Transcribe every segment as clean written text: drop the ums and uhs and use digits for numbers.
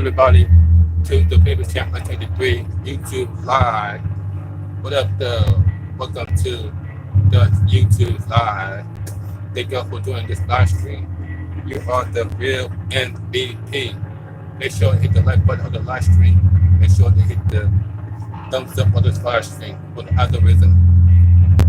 everybody to the People's Champ 1983 YouTube Live. What up, though? Welcome to the YouTube Live. Thank y'all for joining this live stream. You are the real MVP. Make sure to hit the like button on the live stream. Make sure to hit the thumbs up on this live stream for the algorithm.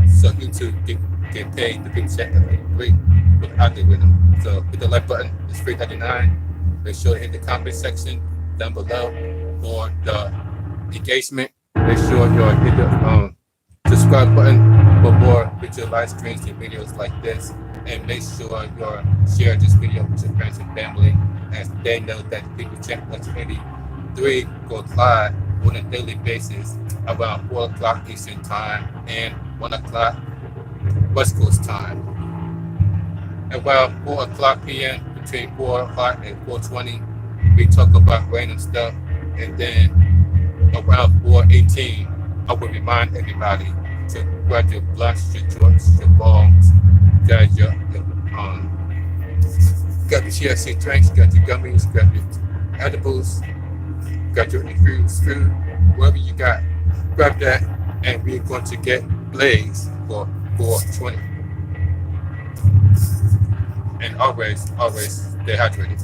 So YouTube get paid the People's Champ 1983 for the algorithm. So hit the like button. It's free 99. Make sure to hit the comment section down below for the engagement. Make sure you hit the subscribe button for more video live streams and videos like this. And make sure you share this video with your friends and family as they know that the People Champ 1983 goes live on a daily basis around 4 o'clock Eastern Time and 1 o'clock West Coast Time. Around 4 o'clock p.m., between 4 o'clock and 4:20, we talk about random stuff. And then around 4:18, I will remind everybody to grab your blunts, your joints, your bongs, grab your THC drinks, grab your gummies, grab your edibles, grab your infused food, whatever you got, grab that, and we're going to get Blaze for 420. And always stay hydrated.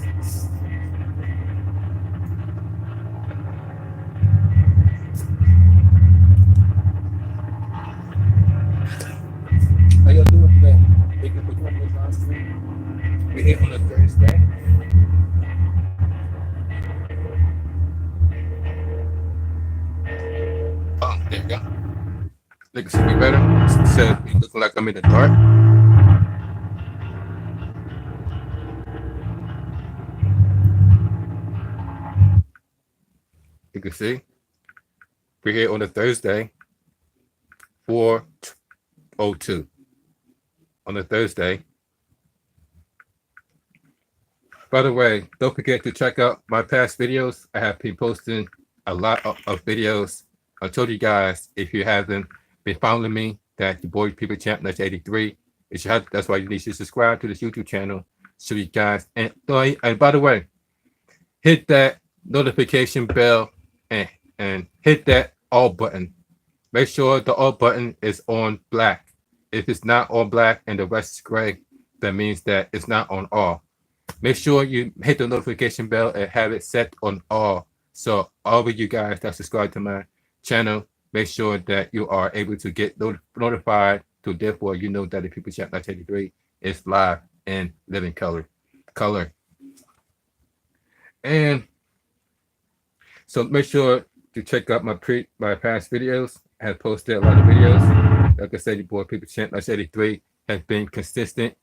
How y'all doing today? Thank you for joining this live stream. We're here on a Thursday. Oh, there you go. They can see me better. Instead of me looking like I'm in the dark. You can see we're here on a Thursday, 4:02 on a Thursday. By the way, don't forget to check out my past videos. I have been posting a lot of videos. I told you guys, if you haven't been following me, that your boy People Champ 1983. That's why you need to subscribe to this YouTube channel. So you guys, and by the way, hit that notification bell and hit that all button. Make sure the all button is on black. If it's not on black and the rest is gray, that means that it's not on all. Make sure you hit the notification bell and have it set on all. So all of you guys that subscribe to my channel, make sure that you are able to get notified. So therefore, you know that the People Champ 1983 is live in living color. And so make sure to check out my past videos. I have posted a lot of videos. Like I said, your boy People Champ 1983 has been consistent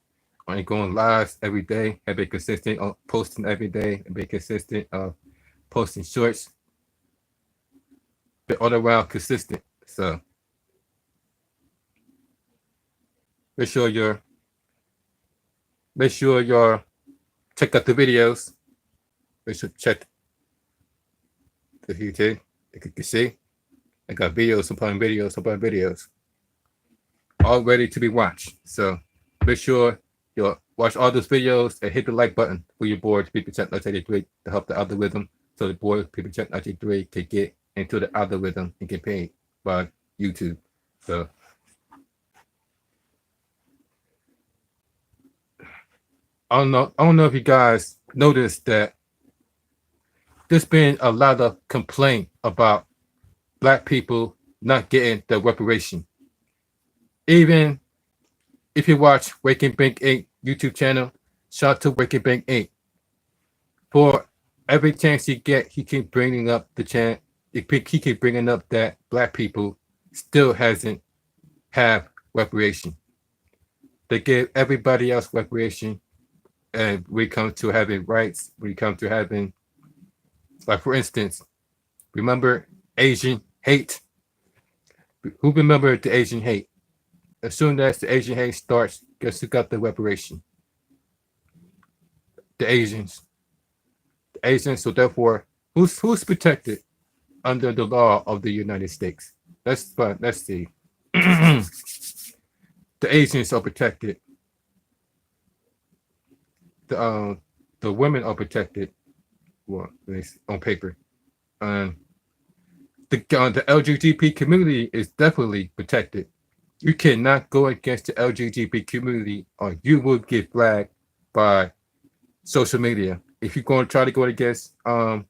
on going lives every day. Have been consistent on posting every day. Have been consistent of posting shorts. Been all around consistent. So make sure you're check out the videos. Make sure to check the YouTube. You can see I got videos upon videos all ready to be watched. So make sure you watch all those videos and hit the like button for your board People Champ 1983 to help the algorithm, so the board People Champ 1983 can get into the algorithm and get paid by YouTube. So I don't know if you guys noticed that there's been a lot of complaint about Black people not getting the reparation. Even if you watch Waking Bank 8 YouTube channel, shout out to Waking Bank 8. For every chance he get, he keep bringing up the chant. He keep bringing up that Black people still hasn't have reparation. They give everybody else reparation, and we come to having rights. We come to having, like for instance, remember Asian hate? Who remember the Asian hate? As soon as the Asian hate starts, guess who got the reparation? The Asians. The Asians. So therefore, who's protected under the law of the United States? Let's see. The Asians are protected. The women are protected. well, on paper. Um, the LGBT community is definitely protected. You cannot go against the LGBT community, or you will get flagged by social media. If you're going to try to go against the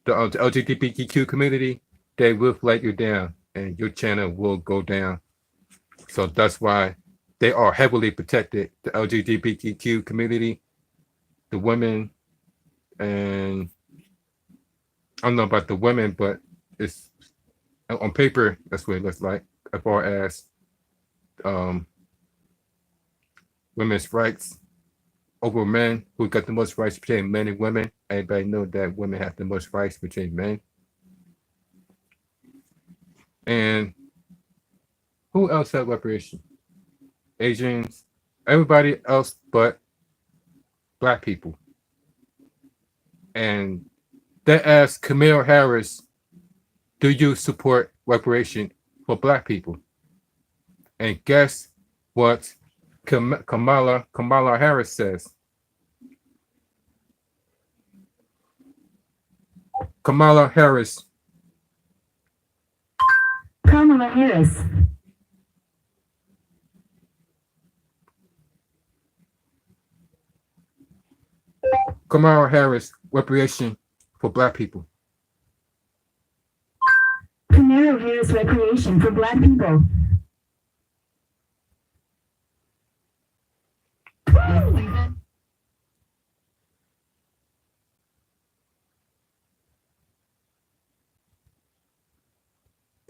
LGBTQ community, they will flag you down, and your channel will go down. So that's why they are heavily protected. The LGBTQ community, the women, and I don't know about the women, but it's on paper that's what it looks like as far as um, women's rights over men, who got the most rights between men and women. Everybody know that women have the most rights between men. And who else had reparation? Asians, everybody else but black people. And they asked Kamala Harris, do you support reparation for black people? And guess what Kamala Harris says? Kamala Harris. Kamala Harris. Kamala Harris, reparation for black people. Kamala Harris, recreation for black people.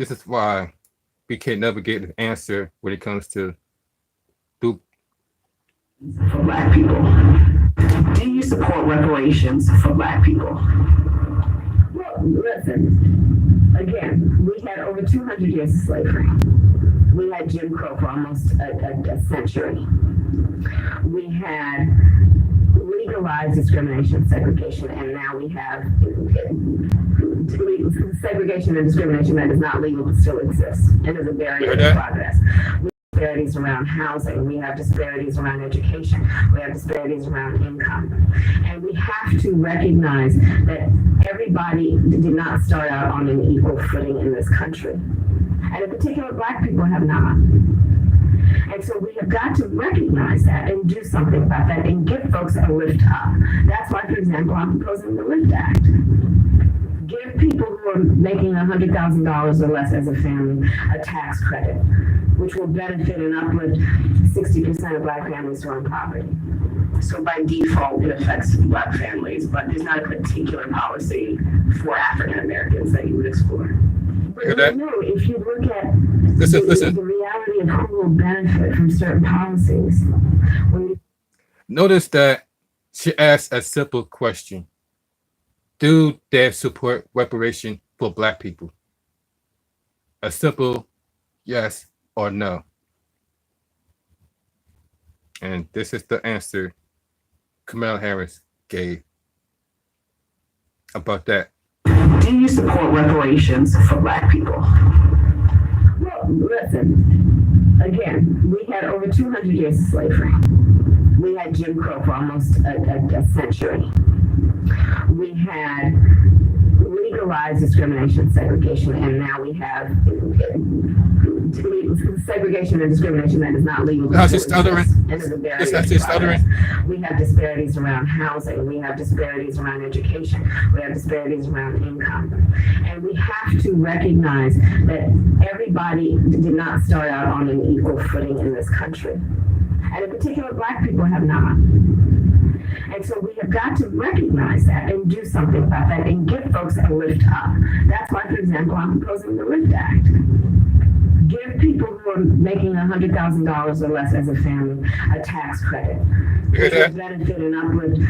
This is why we can never get an answer when it comes to for black people. Do you support reparations for black people? Well, listen, again, we had over 200 years of slavery. We had Jim Crow for almost a century. We had legalized discrimination, segregation, and now we have segregation and discrimination that is not legal but still exists and is a barrier to progress. We have disparities around housing, we have disparities around education, we have disparities around income. And we have to recognize that everybody did not start out on an equal footing in this country. And in particular, black people have not. And so we have got to recognize that and do something about that and give folks a lift up. That's why, for example, I'm proposing the LIFT Act. Give people who are making $100,000 or less as a family a tax credit, which will benefit and uplift 60% of black families who are in poverty. So by default, it affects black families, but there's not a particular policy for African Americans that you would explore. But no, if you look at the reality of who will benefit from certain policies. Notice that she asked a simple question. Do they support reparation for black people? A simple yes or no. And this is the answer Kamala Harris gave about that. Do you support reparations for black people? Well, listen, again, we had over 200 years of slavery. We had Jim Crow for almost a century. We had legalized discrimination, segregation, and now we have segregation and discrimination that is not legal. That's just stuttering. We have disparities around housing. We have disparities around education. We have disparities around income. And we have to recognize that everybody did not start out on an equal footing in this country. And in particular, black people have not. And so we have got to recognize that and do something about that and give folks a lift up. That's why, for example, I'm proposing the LIFT Act. Give people who are making $100,000 or less as a family a tax credit, which will benefit and uplift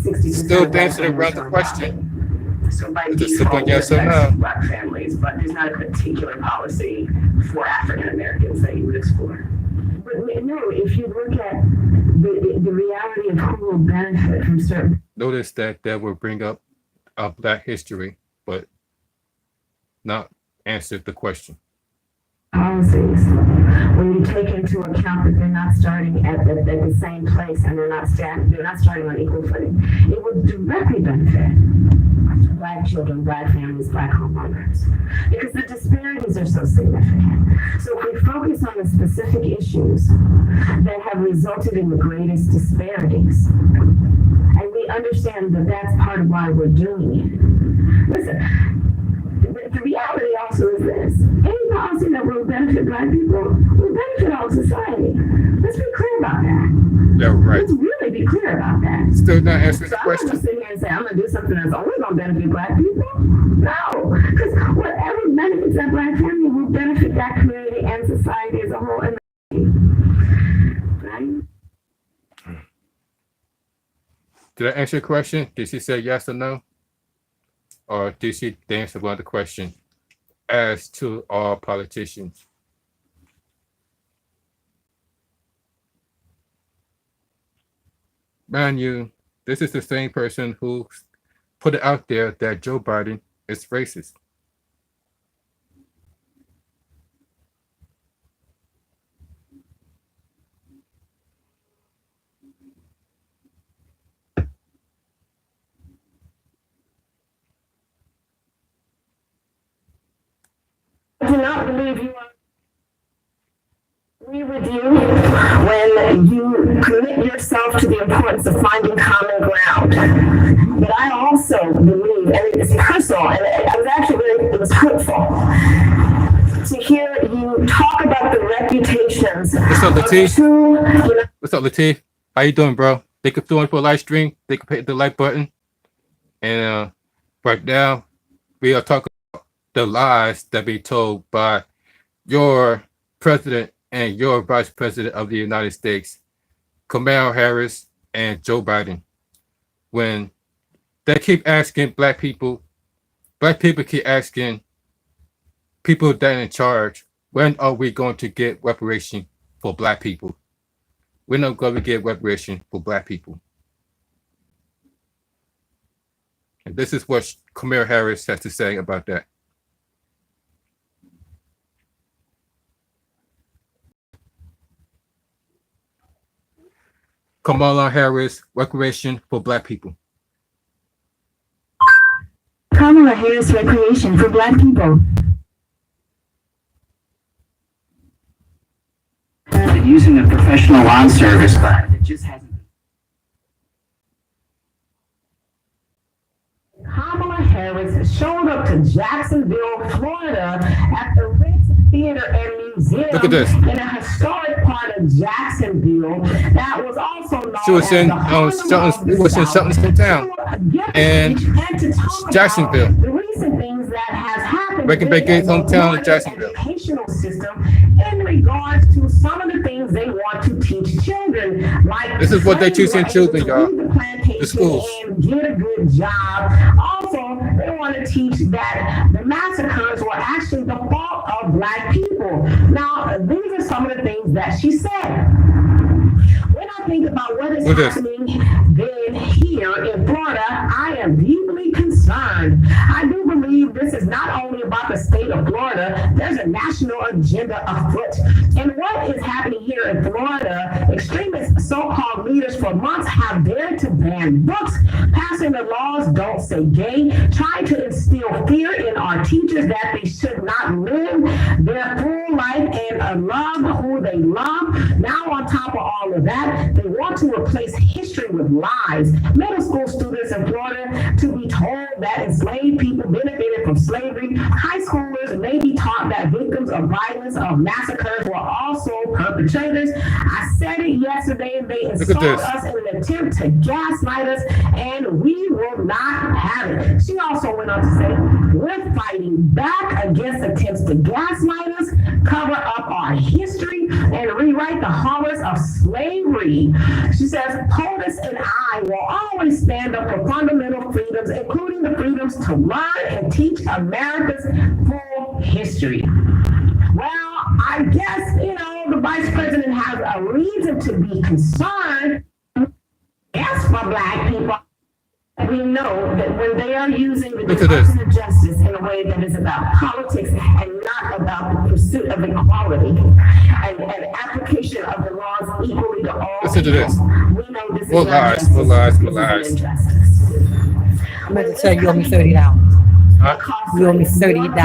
60%. Still dancing around the question. So by default, it affects black families, but there's not a particular policy for African Americans that you would explore. But no, if you look at the reality of who will benefit from certain. Notice that will bring up black history, but not answer the question. Policies. when you take into account that they're not starting at the same place and they're not starting on equal footing, it would directly benefit Black children, Black families, Black homeowners, because the disparities are so significant. So if we focus on the specific issues that have resulted in the greatest disparities, and we understand that that's part of why we're doing it. Listen, the reality also is this: any policy that will benefit Black people will benefit all society. Let's be clear about that. Yeah, right. Let's really be clear about that. Still not answering the I'm question. not gonna sit here and say I'm gonna do something that's only gonna benefit Black people. No, because whatever benefits that Black family will benefit that community and society as a whole. Right? Did I answer your question? Did she say yes or no? Or did she answer one of the questions as to all politicians? Mind you, this is the same person who put it out there that Joe Biden is racist. I do not believe you are. Agree with you when you commit yourself to the importance of finding common ground. But I also believe, and it's personal, and I was actually it was hurtful to hear you talk about the reputations What's up, of Latif? two, What's up, Latif? How you doing, bro? They could throw in for a live stream. They could hit the like button. And right now, we are talking about the lies that be told by your president and your vice president of the United States, Kamala Harris and Joe Biden. When they keep asking Black people keep asking people that are in charge, when are we going to get reparation for Black people? We're not going to get reparation for Black people. And this is what Kamala Harris has to say about that. Kamala Harris, recreation for Black people. Kamala Harris recreation for Black people. Using a professional lawn service, but it just hasn't. Kamala Harris showed up to Jacksonville, Florida at the Ritz Theater and Museum. Look at this. In a historic part of Jacksonville that was also known She was as in the Harlem of the it was in South. Shelton's hometown. And to talk Jacksonville. about the recent things that has happened Breaking Bad Gates' in the hometown in Florida Jacksonville. educational system in regards to some of the things they want to teach children. Like This is what they teach in slavery, children, to y'all. leave the plantation The schools. and get a good job. Also, they want to teach that the massacres were actually the fault of Black people. Now, these are some of the things that she said. When I think about what is happening then here in Florida, I am deeply concerned. I do believe this is not only about the state of Florida, there's a national agenda afoot. And what is happening here in Florida, extremist so-called leaders for months have dared to ban books, passing the laws don't say gay, trying to instill fear in our teachers that they should not live their full life and love who they love. Now on top of all of that, they want to replace history with lies. Middle school students in Florida to be told that enslaved people benefited from slavery. High schoolers may be taught that victims of violence, of massacres, were also perpetrators. I said it yesterday, they installed us in an attempt to gaslight us, and we will not have it. She also went on to say, we're fighting back against attempts to gaslight us, cover up our history, and rewrite the horrors of slavery. She says, POTUS and I will always stand up for fundamental freedoms, including the freedoms to learn and teach America's full history. Well, I guess, the vice president has a reason to be concerned. Yes, for Black people. We know that when they are using the Look at this. Department of Justice in a way that is about politics and not about the pursuit of equality and application of the laws equally to all Listen to this. people, we know this is More not lies, justice. more lies, This more is lies. an injustice. I'm about to tell you, you owe me $30. Huh? You owe me $30.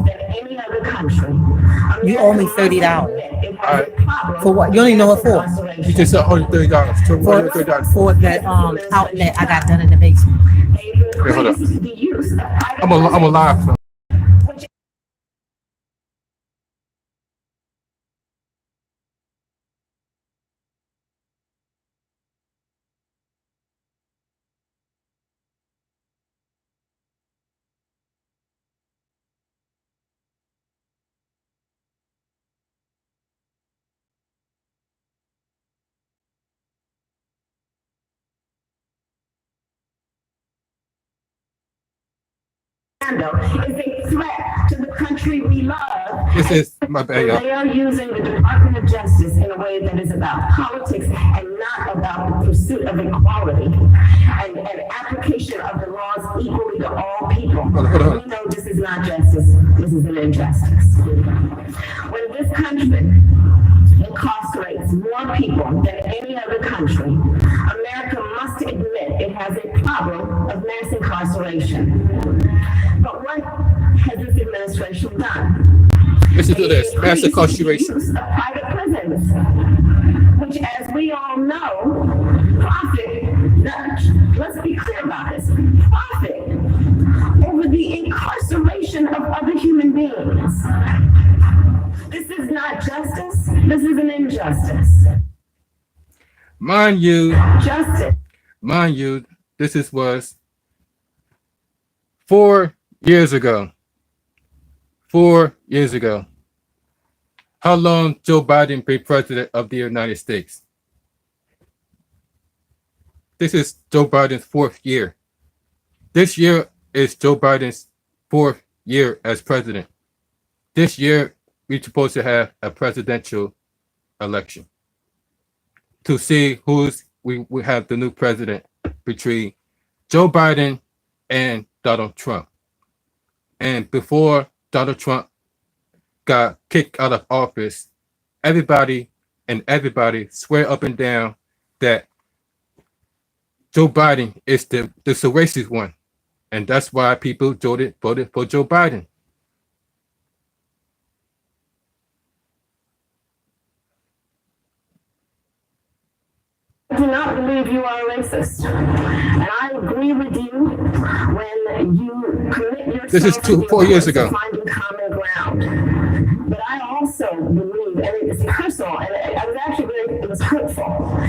Than any other country. You owe me $30. For what? You don't even know what for. You just said only $30. $30. For the outlet I got done in the basement. Okay, hold up. I'm a live. Is a threat to the country we love. This is my bad, y'all. They are using the Department of Justice in a way that is about politics and not about the pursuit of equality and application of the laws equally to all people. Hold on. We know this is not justice. This is an injustice. When this country incarcerates more people than any other country, America must admit it has a problem of mass incarceration. But what has this administration done? Listen to this. Mass incarceration. Use of private prisons, which, as we all know, let's be clear about this, profit over the incarceration of other human beings. This is not justice. This is an injustice. Mind you, this was 4 years ago. 4 years ago. How long Joe Biden been president of the United States? This is Joe Biden's 4th year. This year is Joe Biden's 4th year as president. This year, we're supposed to have a presidential election to see we have the new president between Joe Biden and Donald Trump. And before Donald Trump got kicked out of office, everybody swear up and down that Joe Biden is the racist one. And that's why people voted for Joe Biden. I do not believe you are a racist. And I agree with you when you commit yourself This is 4 years ago. to finding common ground. But I also believe, and it's personal, and it was hurtful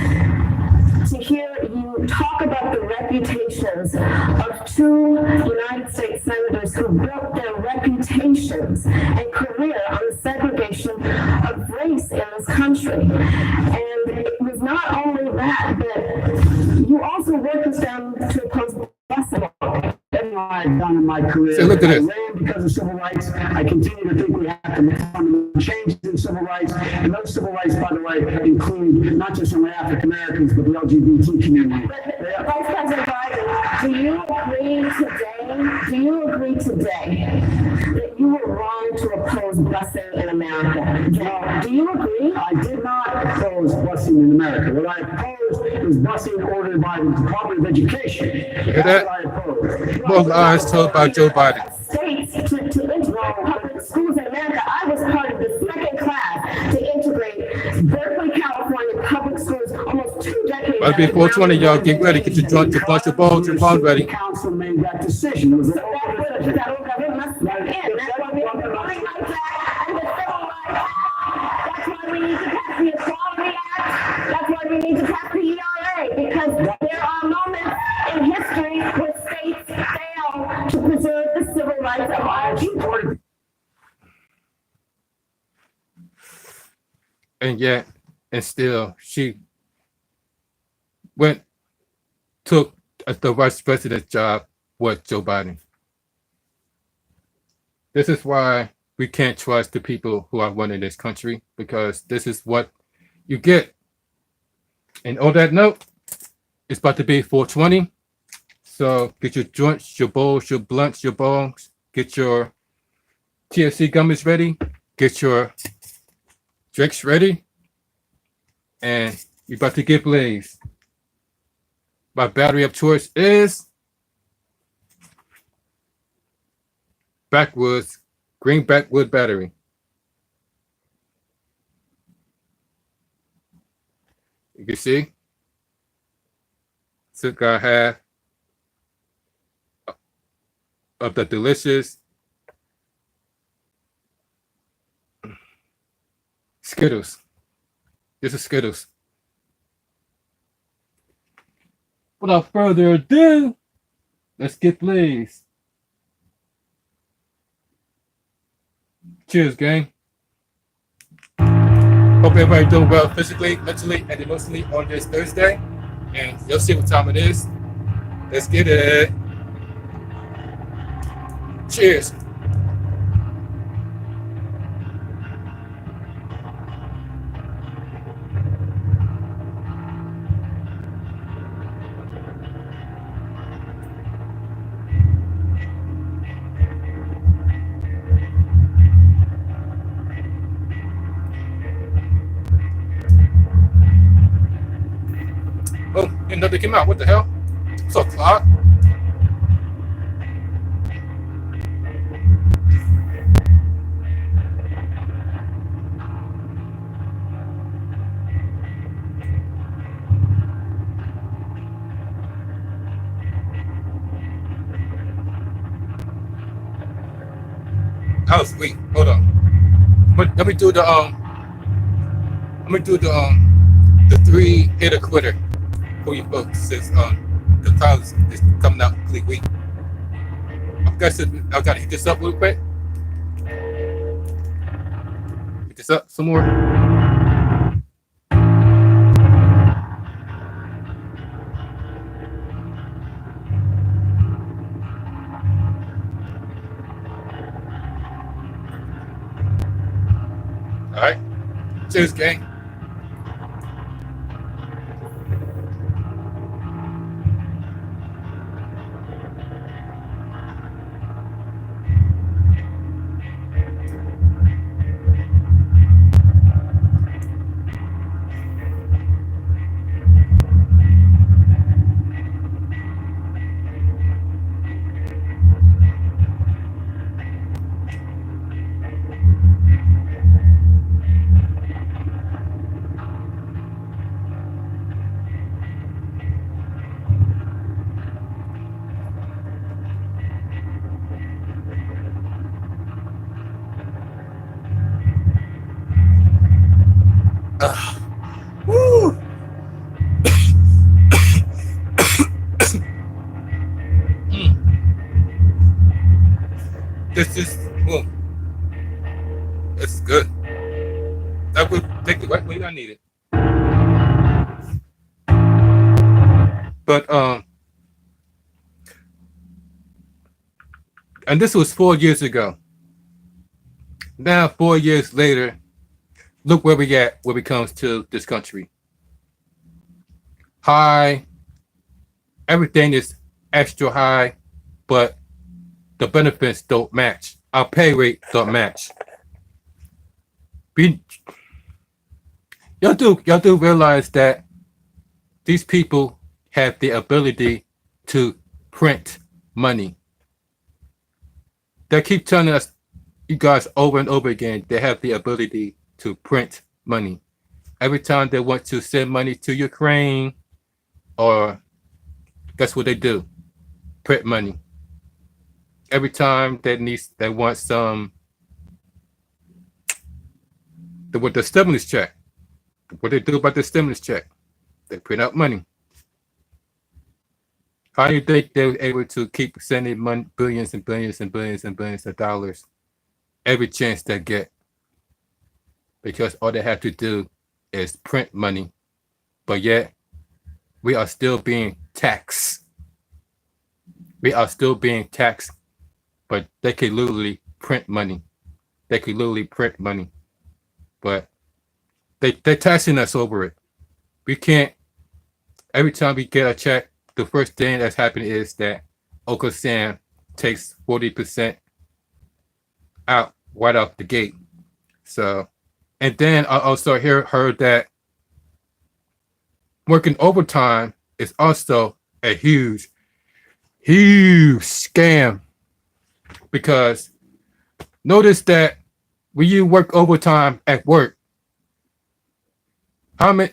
to hear you talk about the reputations of 2 United States senators who built their reputations and career on the segregation of race in this country. And it was not only that, but you also worked with them to oppose busing. Everything I've done in my career, So look at this. I ran because of civil rights. I continue to think we have to make fundamental changes in civil rights. And those civil rights, by the way, include not just only African Americans, but the LGBT community. Vice President Biden, do you agree today that you were wrong to oppose busing in America? No. Do you agree? I did not oppose busing in America. What I opposed was busing ordered by the Department of Education. hear That's that? what I opposed. More lies told by Joe Biden. States to integrate public schools in America. I was part of the second class to integrate Berkeley, California public schools almost 2 decades. But before 20, y'all get ready, get your joint, your bunch of balls, your phone ready. The council made that decision. It was So that's where the federal government must step in. That's why we have the Voting Rights Act and the Civil Rights Act. That's why we need to pass the Equality Act. That's why we need to pass the ERA, because there are moments in history where states fail to preserve the civil rights of all people. And yet, and still, she took the vice president's job with Joe Biden. This is why we can't trust the people who are running this country, because this is what you get. And on that note, it's about to be 420. So get your joints, your bowls, your blunts, your bongs. Get your THC gummies ready. Get your drinks ready. And you're about to get blazed. My battery of choice is Backwoods Green Backwood battery. You can see, so I have of the delicious Skittles. This is Skittles. Without further ado, let's get blazed. Cheers, gang. Hope everybody doing well physically, mentally, and emotionally on this Thursday. And you'll see what time it is. Let's get it. Cheers. Oh, and nothing came out. What the hell? What's up, Clark? Oh, sweet. Hold on. Let me do the the 3-hitter quitter for you folks since the time is coming out complete week. I gotta hit this up real quick. Hit this up some more. All right. Cheers, gang. Woo! This is it's good. That would take the right way I need it. But and this was 4 years ago. Now 4 years later, look where we at when it comes to this country. High, everything is extra high, but the benefits don't match. Our pay rate don't match. Y'all do realize that these people have the ability to print money. They keep telling us, you guys, over and over again, they have the ability to print money. Every time they want to send money to Ukraine, or that's what they do, print money. Every time they want some, with the stimulus check, what they do about the stimulus check, they print out money. How do you think they were able to keep sending money, billions and billions and billions and billions of dollars every chance they get? Because all they have to do is print money, but yet we are still being taxed. We are still being taxed, but they can literally print money. They can literally print money, but they're taxing us over it. We can't. Every time we get a check, the first thing that's happening is that Uncle Sam takes 40% out right off the gate. So, and then I also heard that working overtime is also a huge scam, because notice that when you work overtime at work, how many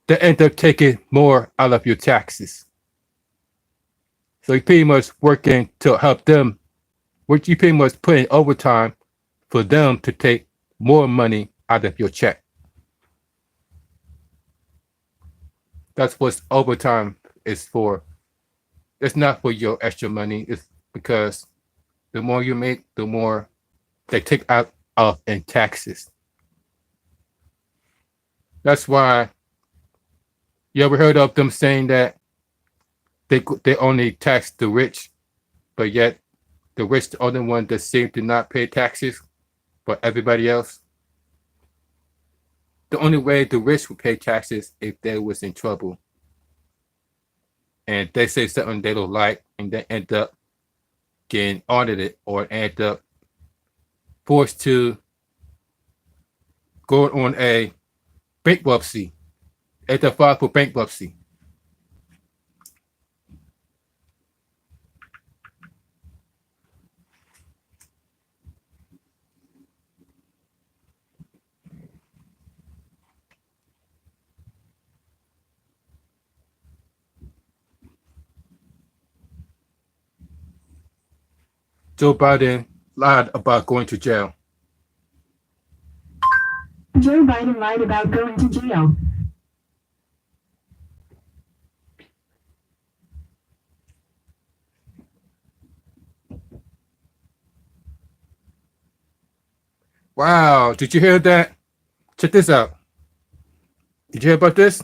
they end up taking more out of your taxes. So you pretty much working to help them, what you pretty much put in overtime for them to take more money out of your check. That's what overtime is for. It's not for your extra money. It's because the more you make, the more they take out of in taxes. That's why you ever heard of them saying that they only tax the rich, but yet the rich the only one that seem to not pay taxes, but everybody else. The only way the rich would pay taxes if they was in trouble, and they say something they don't like, and they end up getting audited or end up forced to go on a bankruptcy, end up file for bankruptcy. Joe Biden lied about going to jail. Joe Biden lied about going to jail. Wow, did you hear that? Check this out. Did you hear about this?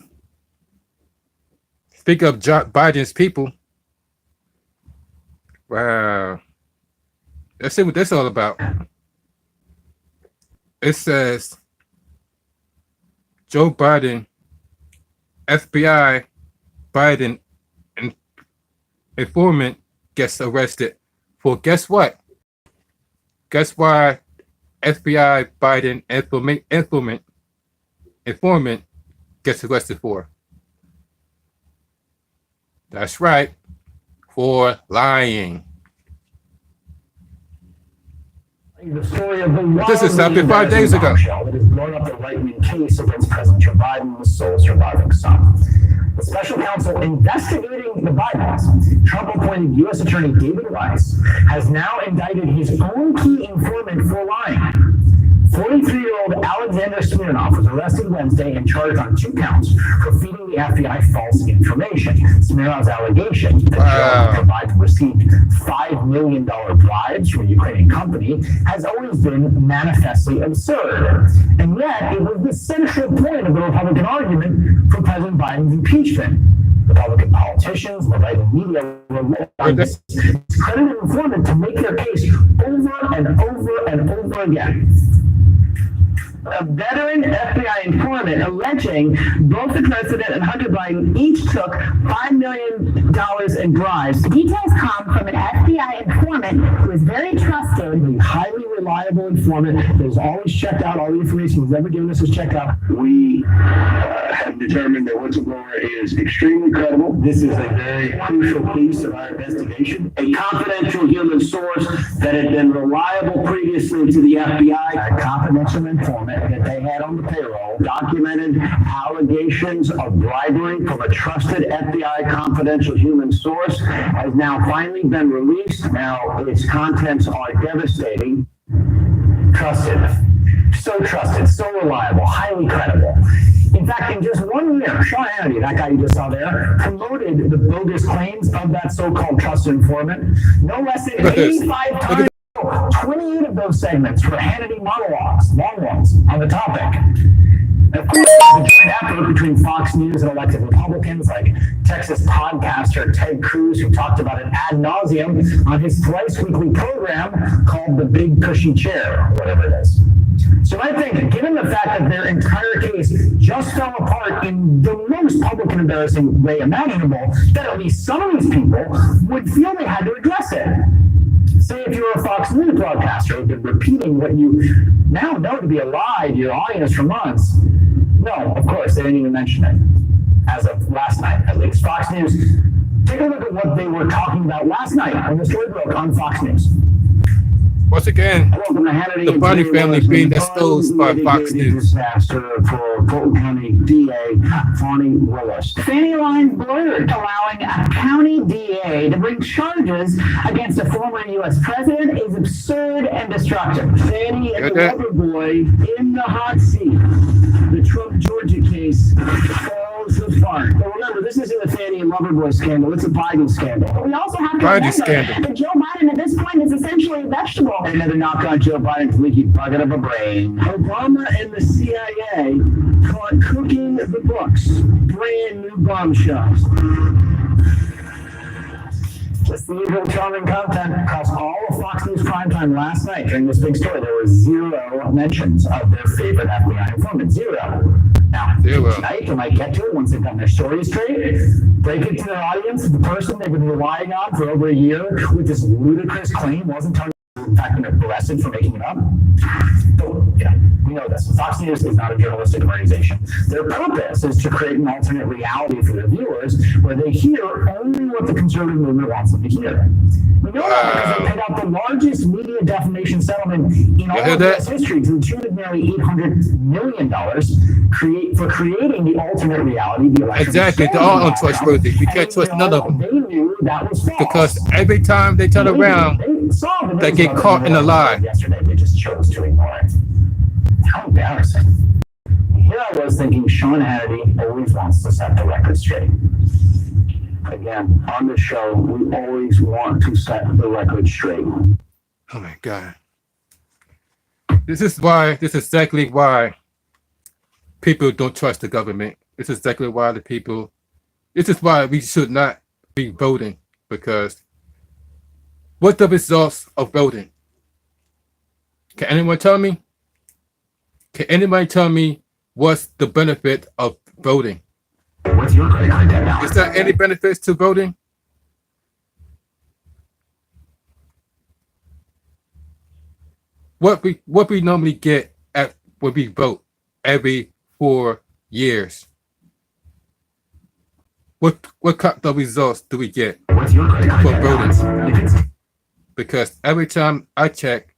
Speak of Biden's people. Wow. Let's see what this is all about. It says Joe Biden, FBI Biden informant gets arrested for guess what? Guess why FBI Biden informant gets arrested for? That's right, for lying. The story of the This is happened 5 days ago. That has blown up the right-wing case against President Joe Biden, the sole surviving son. The special counsel investigating the Bidens, Trump-appointed U.S. Attorney David Weiss, has now indicted his own key informant for lying. 43-year-old Alexander Smirnov was arrested Wednesday and charged on 2 counts for feeding the FBI false information. Smirnov's allegation that Joe Biden received $5 million bribes from a Ukrainian company has always been manifestly absurd. And yet, it was the central point of the Republican argument for President Biden's impeachment. Republican politicians, the right media were on this credited informant to make their case over and over and over again. A veteran FBI informant alleging both the president and Hunter Biden each took $5 million in bribes. Details come from an FBI informant who is very trusted. A highly reliable informant that is always checked out. All the information he's ever given us is checked out. We have determined that whistleblower is extremely credible. This is a very crucial piece of our investigation. A confidential human source that had been reliable previously to the FBI. A confidential informant that they had on the payroll documented allegations of bribery from a trusted FBI confidential human source has now finally been released. Now its contents are devastating. Trusted, so reliable, highly credible. In fact, in just 1 year, Sean Hannity, that guy you just saw there, promoted the bogus claims of that so-called trusted informant no less than 85 times. 28 of those segments were Hannity monologues, long ones, on the topic. And of course, the joint effort between Fox News and elected Republicans like Texas podcaster Ted Cruz, who talked about it ad nauseum on his thrice weekly program called The Big Cushy Chair, or whatever it is. So I think, given the fact that their entire case just fell apart in the most public and embarrassing way imaginable, that at least some of these people would feel they had to address it. Say if you're a Fox News broadcaster who's been repeating what you now know to be a lie to your audience for months. No, of course, they didn't even mention it. As of last night, at least. Fox News, take a look at what they were talking about last night when the story broke on Fox News. Once again, the Bundy family being exposed by Fox News. Disaster for Fulton County DA Fani Willis. Fanny lines blurred, allowing a county DA to bring charges against a former U.S. president is absurd and destructive. Fanny and the lover boy in the hot seat. The Trump Georgia case falls apart. But remember, this isn't a Fanny and Loverboy scandal. It's a Biden scandal. We also have to Biden remember scandal. that Joe Biden at this point is essentially a vegetable. Another knock on Joe Biden's leaky bucket of a brain. Obama and the CIA caught cooking the books. Brand new bombshells. Just the usual charming content across all of Fox News primetime last night during this big story. There were 0 mentions of their favorite FBI informant. 0. Now, tonight they might get to it once they've done their story straight. Break it to their audience. The person they've been relying on for over a year with this ludicrous claim wasn't Tony. In fact, been arrested for making it up. So, yeah, we know this. Fox News is not a journalistic organization. Their purpose is to create an alternate reality for their viewers where they hear only what the conservative movement wants them to hear. We know that because they paid out the largest media defamation settlement in all of U.S. history to the tune of nearly $800 million for creating the alternate reality. The election Exactly, they're all untrustworthy. We can't trust none of them. They knew that was false. Because every time they turn around, they get caught in a lie. Yesterday, they just chose to ignore it. How embarrassing. Here I was thinking Sean Hannity always wants to set the record straight. Again, on the show, we always want to set the record straight. Oh my God. This is exactly why people don't trust the government. This is exactly why this is why we should not be voting, because what's the results of voting? Can anyone tell me? Can anybody tell me what's the benefit of voting? What's your credit card debt now? Is there any benefits to voting? What we normally get when we vote every 4 years. What kind of results do we get What's your credit card for debt voting? balance? Because every time I check,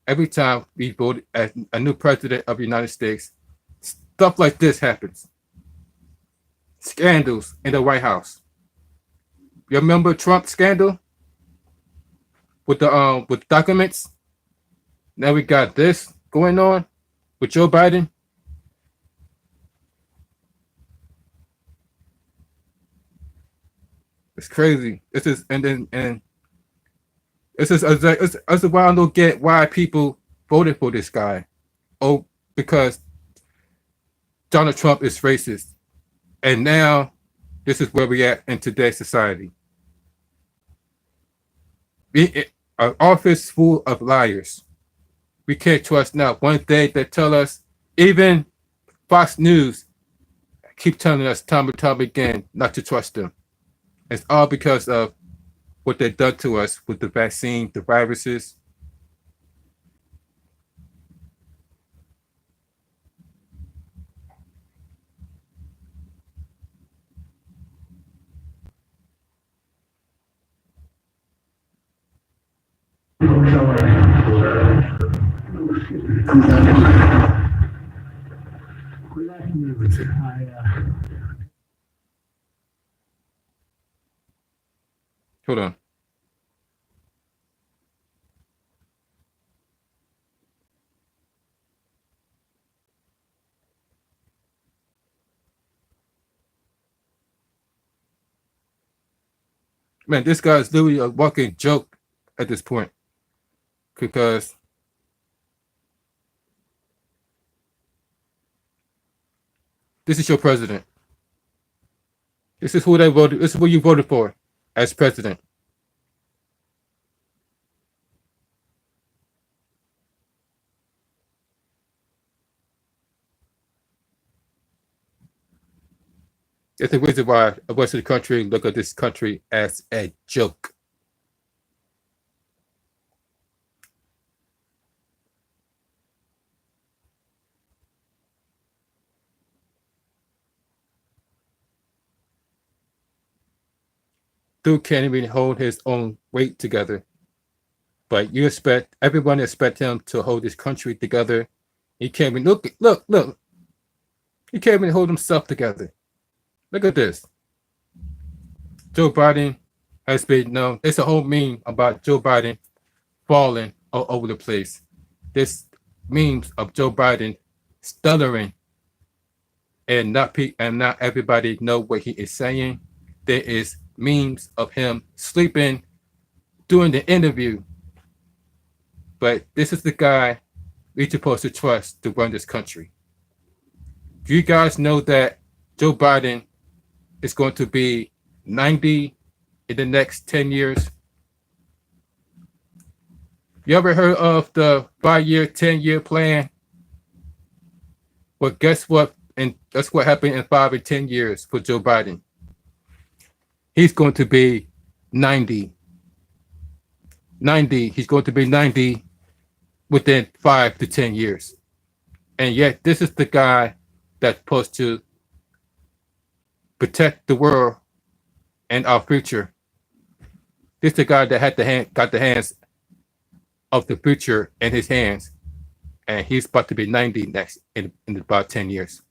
every time we vote as a new president of the United States, stuff like this happens. Scandals in the White House. You remember Trump scandal with the with documents? Now we got this going on with Joe Biden. It's crazy. This is this is why I don't get why people voted for this guy. Oh, because Donald Trump is racist. And now this is where we at in today's society. An office full of liars. We can't trust now. One day they tell us, even Fox News keep telling us time and time again not to trust them. It's all because of what they've done to us with the vaccine, the viruses. Hold on. Man, this guy is literally a walking joke at this point. Because this is your president. This is who they voted. This is who you voted for as president. It's the reason why the rest of the country look at this country as a joke. Dude can't even hold his own weight together. But you expect everyone expect him to hold this country together. He can't even look. He can't even hold himself together. Look at this. Joe Biden has been known. There's a whole meme about Joe Biden falling all over the place. There's memes of Joe Biden stuttering, and not everybody know what he is saying. There is memes of him sleeping during the interview. But this is the guy we're supposed to trust to run this country. Do you guys know that Joe Biden is going to be 90 in the next 10 years? You ever heard of the 5-year, 10-year plan? Well, guess what? And that's what happened in 5 and 10 years for Joe Biden. He's going to be 90. 90. He's going to be 90 within 5 to 10 years. And yet, this is the guy that's supposed to protect the world and our future. This is the guy that had got the hands of the future in his hands. And he's about to be 90 next in about 10 years.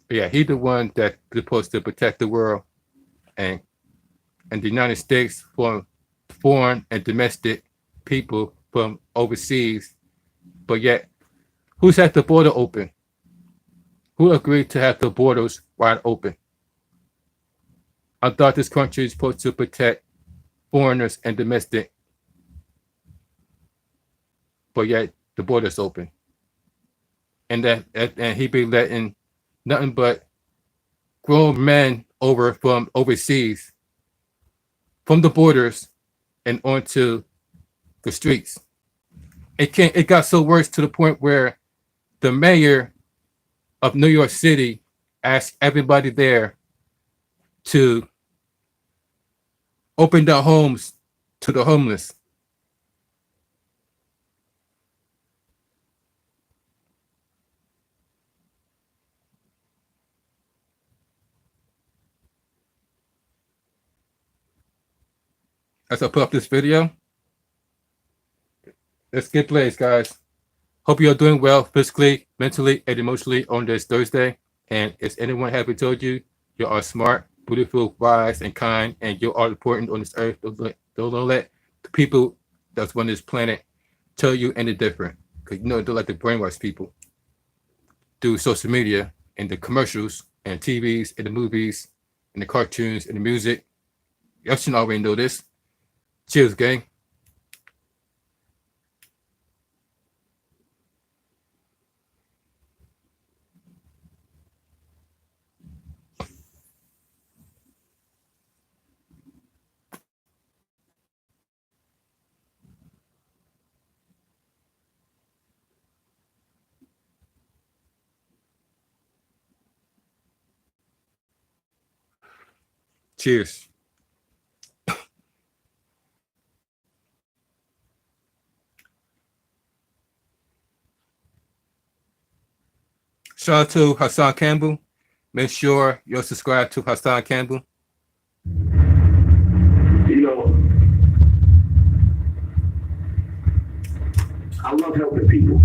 But yeah, he's the one that's supposed to protect the world and the United States from foreign and domestic people from overseas. But yet, who's had the border open? Who agreed to have the borders wide open? I thought this country is supposed to protect foreigners and domestic. But yet, the border's open. And he be letting nothing but grown men over from overseas, from the borders and onto the streets. It got so worse to the point where the mayor of New York City asked everybody there to open their homes to the homeless. As I put up this video, let's get blazed, guys. Hope you're doing well physically, mentally, and emotionally on this Thursday. And if anyone haven't told you, you are smart, beautiful, wise, and kind, and you are important on this earth. Don't let the people that's on this planet tell you any different. Because you know they like to brainwash people through social media and the commercials and TVs and the movies and the cartoons and the music. Y'all should already know this. Cheers, gang. Cheers. Shout out to Hassan Campbell. Make sure you're subscribed to Hassan Campbell. You know, I love helping people.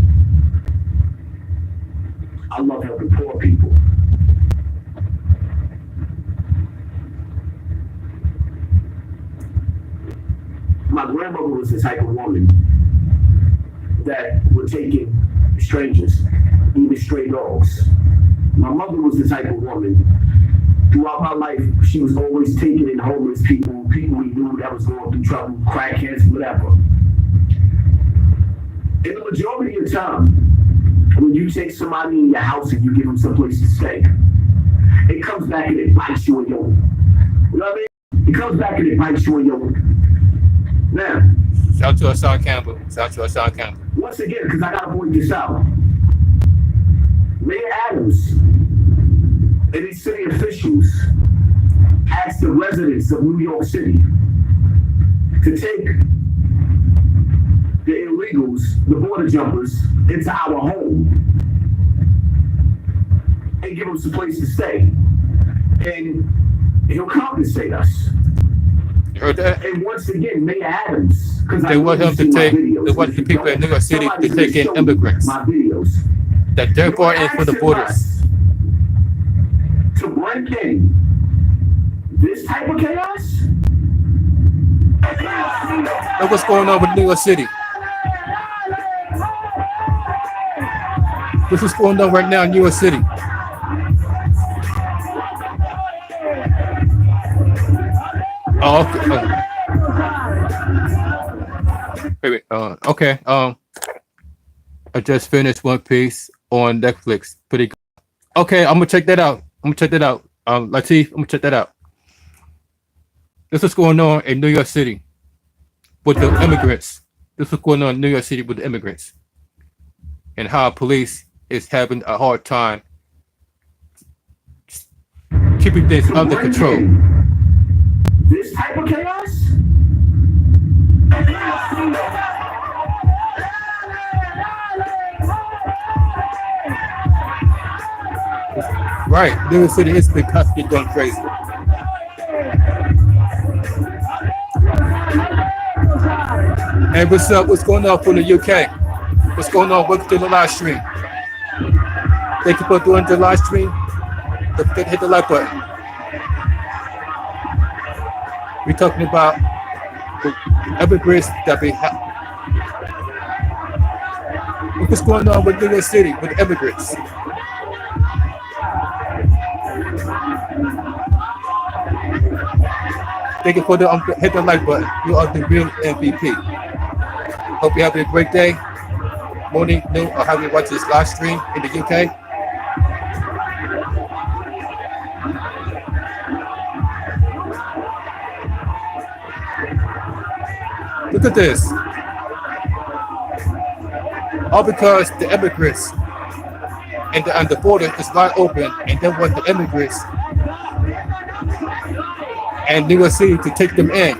I love helping poor people. My grandmother was the type of woman that would take in strangers, even stray dogs. My mother was the type of woman, throughout my life, she was always taking in homeless people, people we knew that was going through trouble, crackheads, whatever. In the majority of the time, when you take somebody in your house and you give them some place to stay, it comes back and it bites you in your, you know what I mean? It comes back and it bites you in your. Now, shout out to Hassan Campbell. Shout out to Hassan Campbell. Once again, because I gotta point this out, Mayor Adams and these city officials asked the residents of New York City to take the illegals, the border jumpers, into our home and give them some place to stay. And he'll compensate us. You heard that? And once again, Mayor Adams, because They want him to take, they want the people in New York City to take in immigrants my videos. that they're brought in for the borders. To bring in this type of chaos? Look what's going on with New York City. This is going on right now in New York City. Oh, okay. Okay. I just finished One Piece on Netflix. Pretty good. Okay, I'm gonna check that out. Lateef, I'm gonna check that out. This is going on in New York City with the immigrants. This is going on in New York City with the immigrants, and how police is having a hard time keeping things under control. This type of chaos? Right, New York City is because they're going crazy. Hey, what's up? What's going on from the UK? What's going on? Welcome to the live stream. Thank you for doing the live stream. Hit the like button. We're talking about the immigrants that we have. What's going on with New York City with immigrants? Thank you for the hit the like button. You are the real MVP. Hope you're having a great day, morning, noon, or how you watch this live stream in the UK. Look at this. All because the immigrants and the border is wide open, and they want the immigrants and New York City to take them in.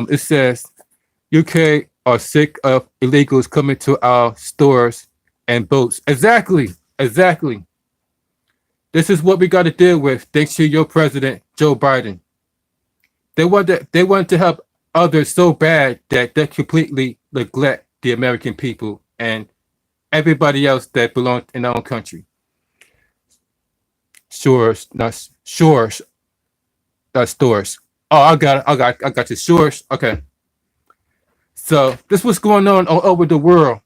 It says UK are sick of illegals coming to our stores and boats. Exactly. This is what we got to deal with thanks to your president, Joe Biden. They want to help others so bad that they completely neglect the American people and everybody else that belongs in our own country. Stores. Oh, I got you. Stores. Okay. So this was going on all over the world,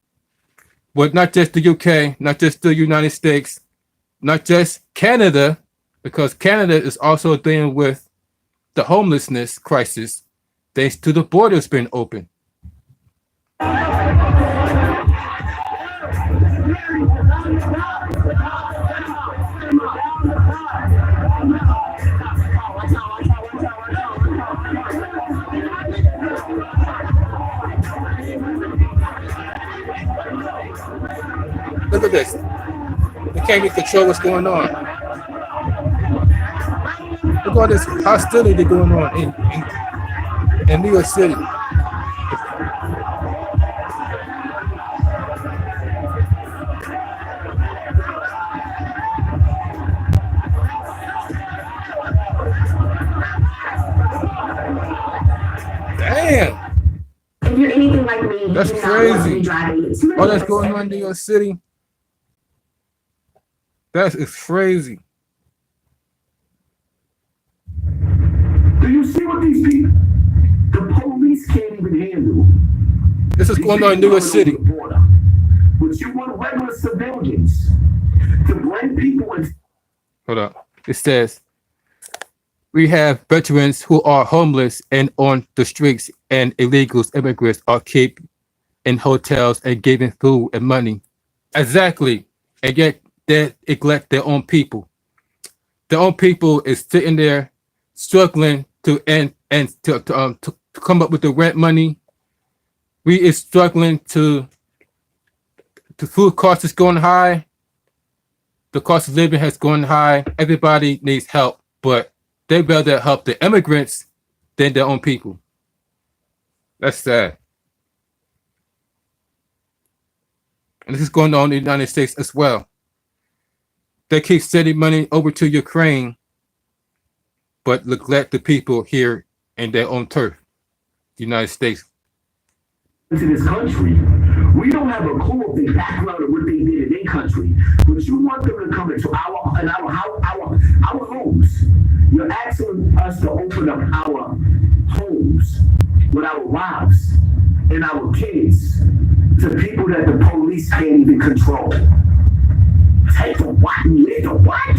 with not just the UK, not just the United States, not just Canada, because Canada is also dealing with the homelessness crisis thanks to the borders being open. Look at this. We can't even control what's going on. Look at all this hostility going on in New York City. Damn. If you're anything like me, That's you do not want to crazy. be driving. All that's going on in New York City. That is crazy. Do you see what these people, the police can't even handle? This is going on in New York City. But you want regular civilians to bring people in. Hold up. It says, we have veterans who are homeless and on the streets, and illegals, immigrants are kept in hotels and giving food and money. Exactly. And yet they neglect their own people. Their own people is sitting there struggling to come up with the rent money. We is struggling to the food cost is going high. The cost of living has gone high. Everybody needs help, but they rather help the immigrants than their own people. That's sad. And this is going on in the United States as well. They keep sending money over to Ukraine, but neglect the people here in their own turf, the United States. To this country, we don't have a clue of the background of what they did in their country, but you want them to come into our homes. You're asking us to open up our homes with our wives and our kids to people that the police can't even control. Take the what? The what?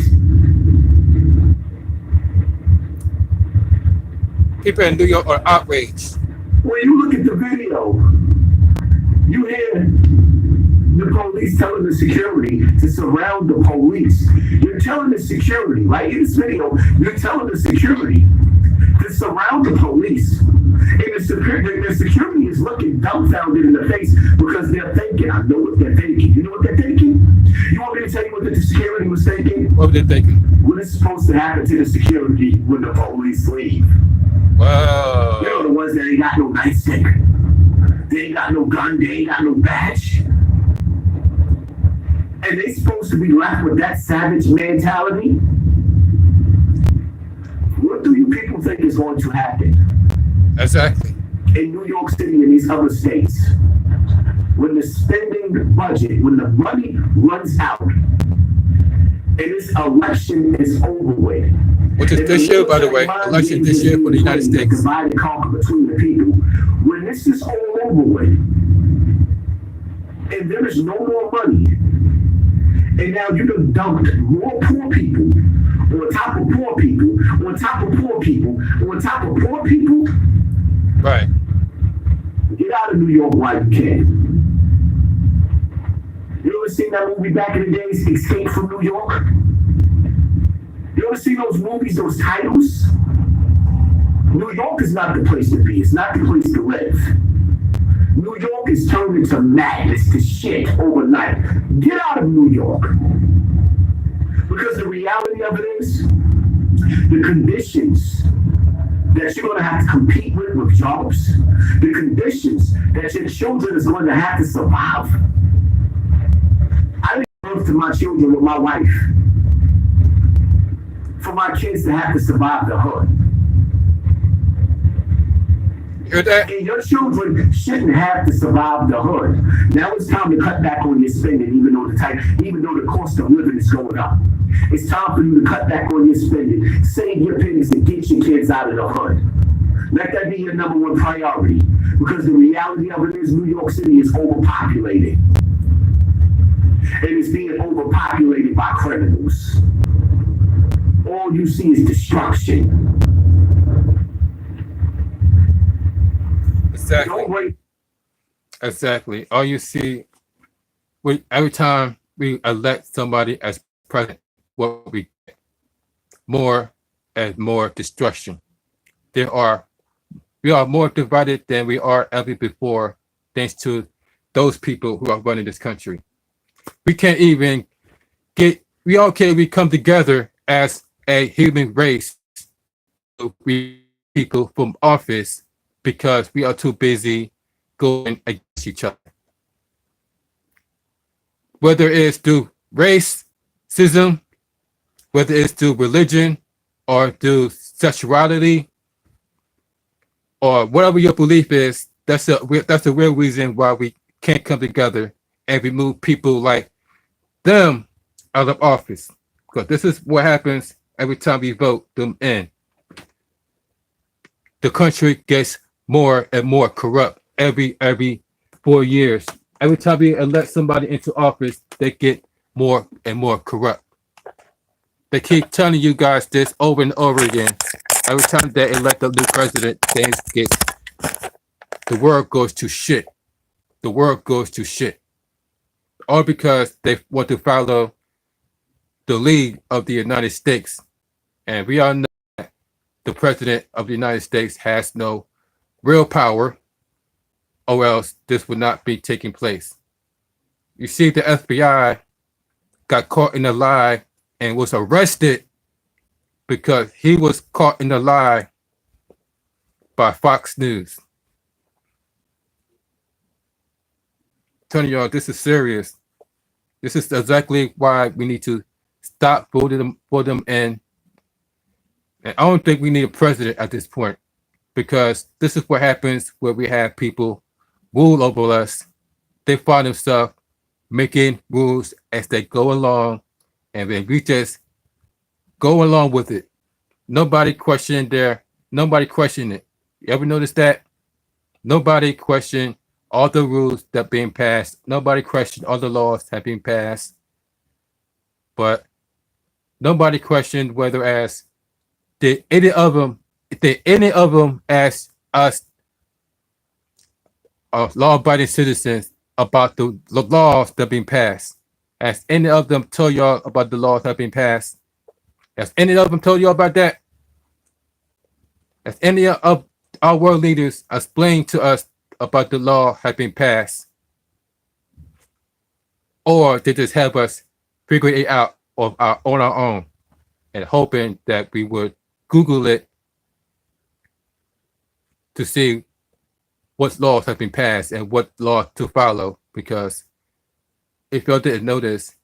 People in New York are outraged. When you look at the video, you hear the police telling the security to surround the police. You're telling the security, right? In this video, you're telling the security to surround the police. And the security is looking dumbfounded in the face because they're thinking, I know what they're thinking. You know what they're thinking? You want me to tell you what the security was thinking? What were they thinking? What is supposed to happen to the security when the police leave? Wow. You know the ones that ain't got no nightstick. They ain't got no gun, they ain't got no badge. And they supposed to be left with that savage mentality? What do you people think is going to happen? Exactly. In New York City and these other states, when the spending budget, when the money runs out, and this election is over with. Which is this year, by the way. Election this year for the United States. Divide and conquer between the people. When this is all over with, and there is no more money, and now you done dumped more poor people on top of poor people, on top of poor people, on top of poor people. Right. Get out of New York while you can. You ever seen that movie back in the days, Escape from New York? You ever seen those movies, those titles? New York is not the place to be. It's not the place to live. New York is turned into madness, to shit overnight. Get out of New York. Because the reality of it is, the conditions that you're going to have to compete with jobs, the conditions that your children is going to have to survive. I didn't give birth to my children with my wife for my kids to have to survive the hood. Hear that? And your children shouldn't have to survive the hood. Now it's time to cut back on your spending, even though the cost of living is going up. It's time for you to cut back on your spending, save your pennies, and get your kids out of the hood. Let that be your number one priority, because the reality of it is New York City is overpopulated. And it's being overpopulated by criminals. All you see is destruction. Exactly. Exactly. All you see, every time we elect somebody as president, what we get more and more destruction. We are more divided than we are ever before, thanks to those people who are running this country. We can't even we come together as a human race, we people from office, because we are too busy going against each other. Whether it's through racism, whether it's through religion, or through sexuality, or whatever your belief is, that's the real reason why we can't come together and remove people like them out of office. Because this is what happens every time we vote them in. The country gets more and more corrupt every 4 years. Every time we elect somebody into office, they get more and more corrupt. They keep telling you guys this over and over again. Every time they elect a new president, the world goes to shit. The world goes to shit. All because they want to follow the lead of the United States. And we all know that the president of the United States has no real power, or else this would not be taking place. You see, the FBI got caught in the lie and was arrested because he was caught in the lie by Fox News. Telling y'all, this is serious. This is exactly why we need to stop voting for them in. And I don't think we need a president at this point, because this is what happens where we have people rule over us. They find themselves making rules as they go along, and then we just go along with it. Nobody questioned it. You ever notice that? Nobody questioned all the rules that being passed. Nobody questioned all the laws that being passed. But nobody questioned whether did any of them ask us, law-abiding citizens, about the laws that being passed? Has any of them told y'all about the laws that have been passed? Has any of them told y'all about that? Has any of our world leaders explained to us about the law have been passed? Or they just have us figure it out on our own and hoping that we would Google it to see what laws have been passed and what laws to follow? Because if y'all didn't notice,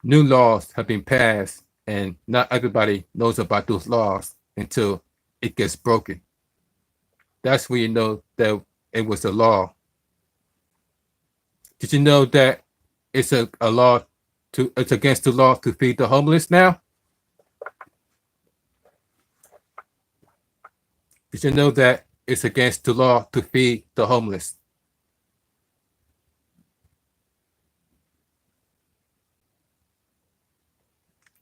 new laws have been passed and not everybody knows about those laws until it gets broken. That's when you know that it was a law. Did you know that it's it's against the law to feed the homeless now? Did you know that it's against the law to feed the homeless?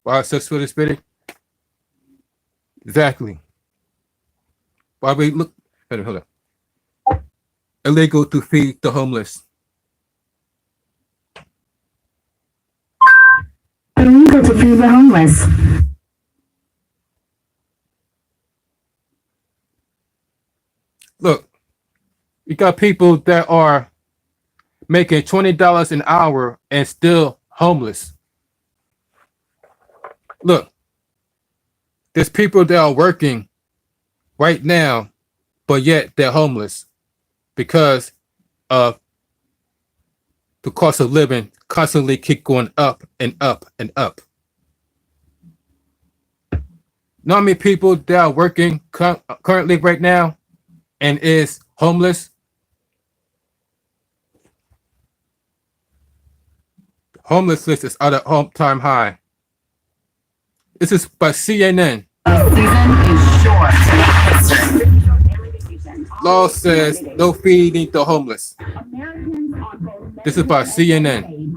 Why is this for this video? Exactly. Why we look? Hold on. Illegal to feed the homeless. Illegal to feed the homeless. Look, you got people that are making $20 an hour and still homeless. Look, there's people that are working right now, but yet they're homeless because of the cost of living constantly keep going up and up and up. Know how many people that are working currently right now and is homeless? Homelessness is at an all-time high. This is by CNN. Law says no feeding the homeless. This is by CNN.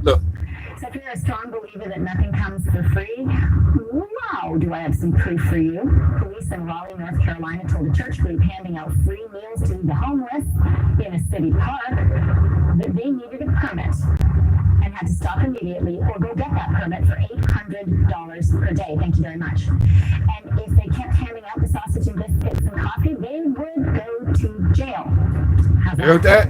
Look. So if you're a strong believer that nothing comes for free, wow, do I have some proof for you. Police in Raleigh, North Carolina told a church group handing out free meals to the homeless in a city park that they needed a permit and had to stop immediately or go get that permit for $800 per day. Thank you very much. And if they kept handing out the sausage and biscuits and coffee, they would go to jail. How's You heard that?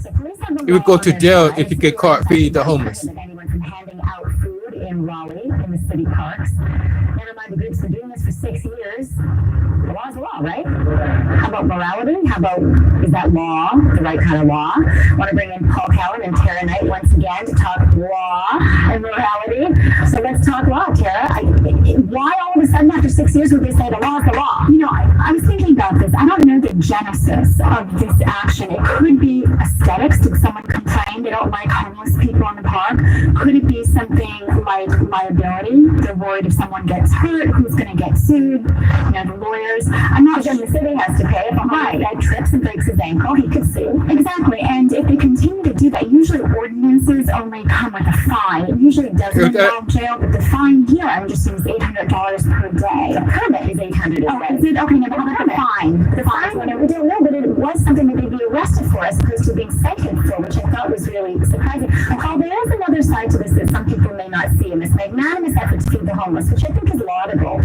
So police have the You would go law to on jail their side. if you get caught feeding the homeless. Anyone from handing out food in Raleigh, in the city parks. Never mind, the group's been doing this for 6 years. The law's the law, right? How about morality? How about, is that law the right kind of law? I want to bring in Paul Cowan and Tara Knight once again to talk law and morality. So let's talk law, Tara. Why all of a sudden after 6 years would they say the law is the law? You know, I was thinking about this. I don't know the genesis of this action. It could be aesthetics. Did someone complain they don't like homeless people in the park? Could it be something like liability? They're worried if someone gets hurt, who's going to get sued? You know, the lawyers. I'm not sure the city has to pay. If a homeless guy trips and breaks his ankle, he could sue. Exactly. And if they continue to do that, usually ordinances only come with a fine. It usually doesn't involve jail, but the fine here, I'm just saying, is $800 per day. The permit is $800 a day. Is it? Okay, no, but how about the fine? The fine, we don't know, but it was something that they'd be arrested for as opposed to being cited for, which I thought was really surprising. Paul, there is another side to this that some people may not see. charity and this magnanimous effort to feed the homeless, which I think is laudable.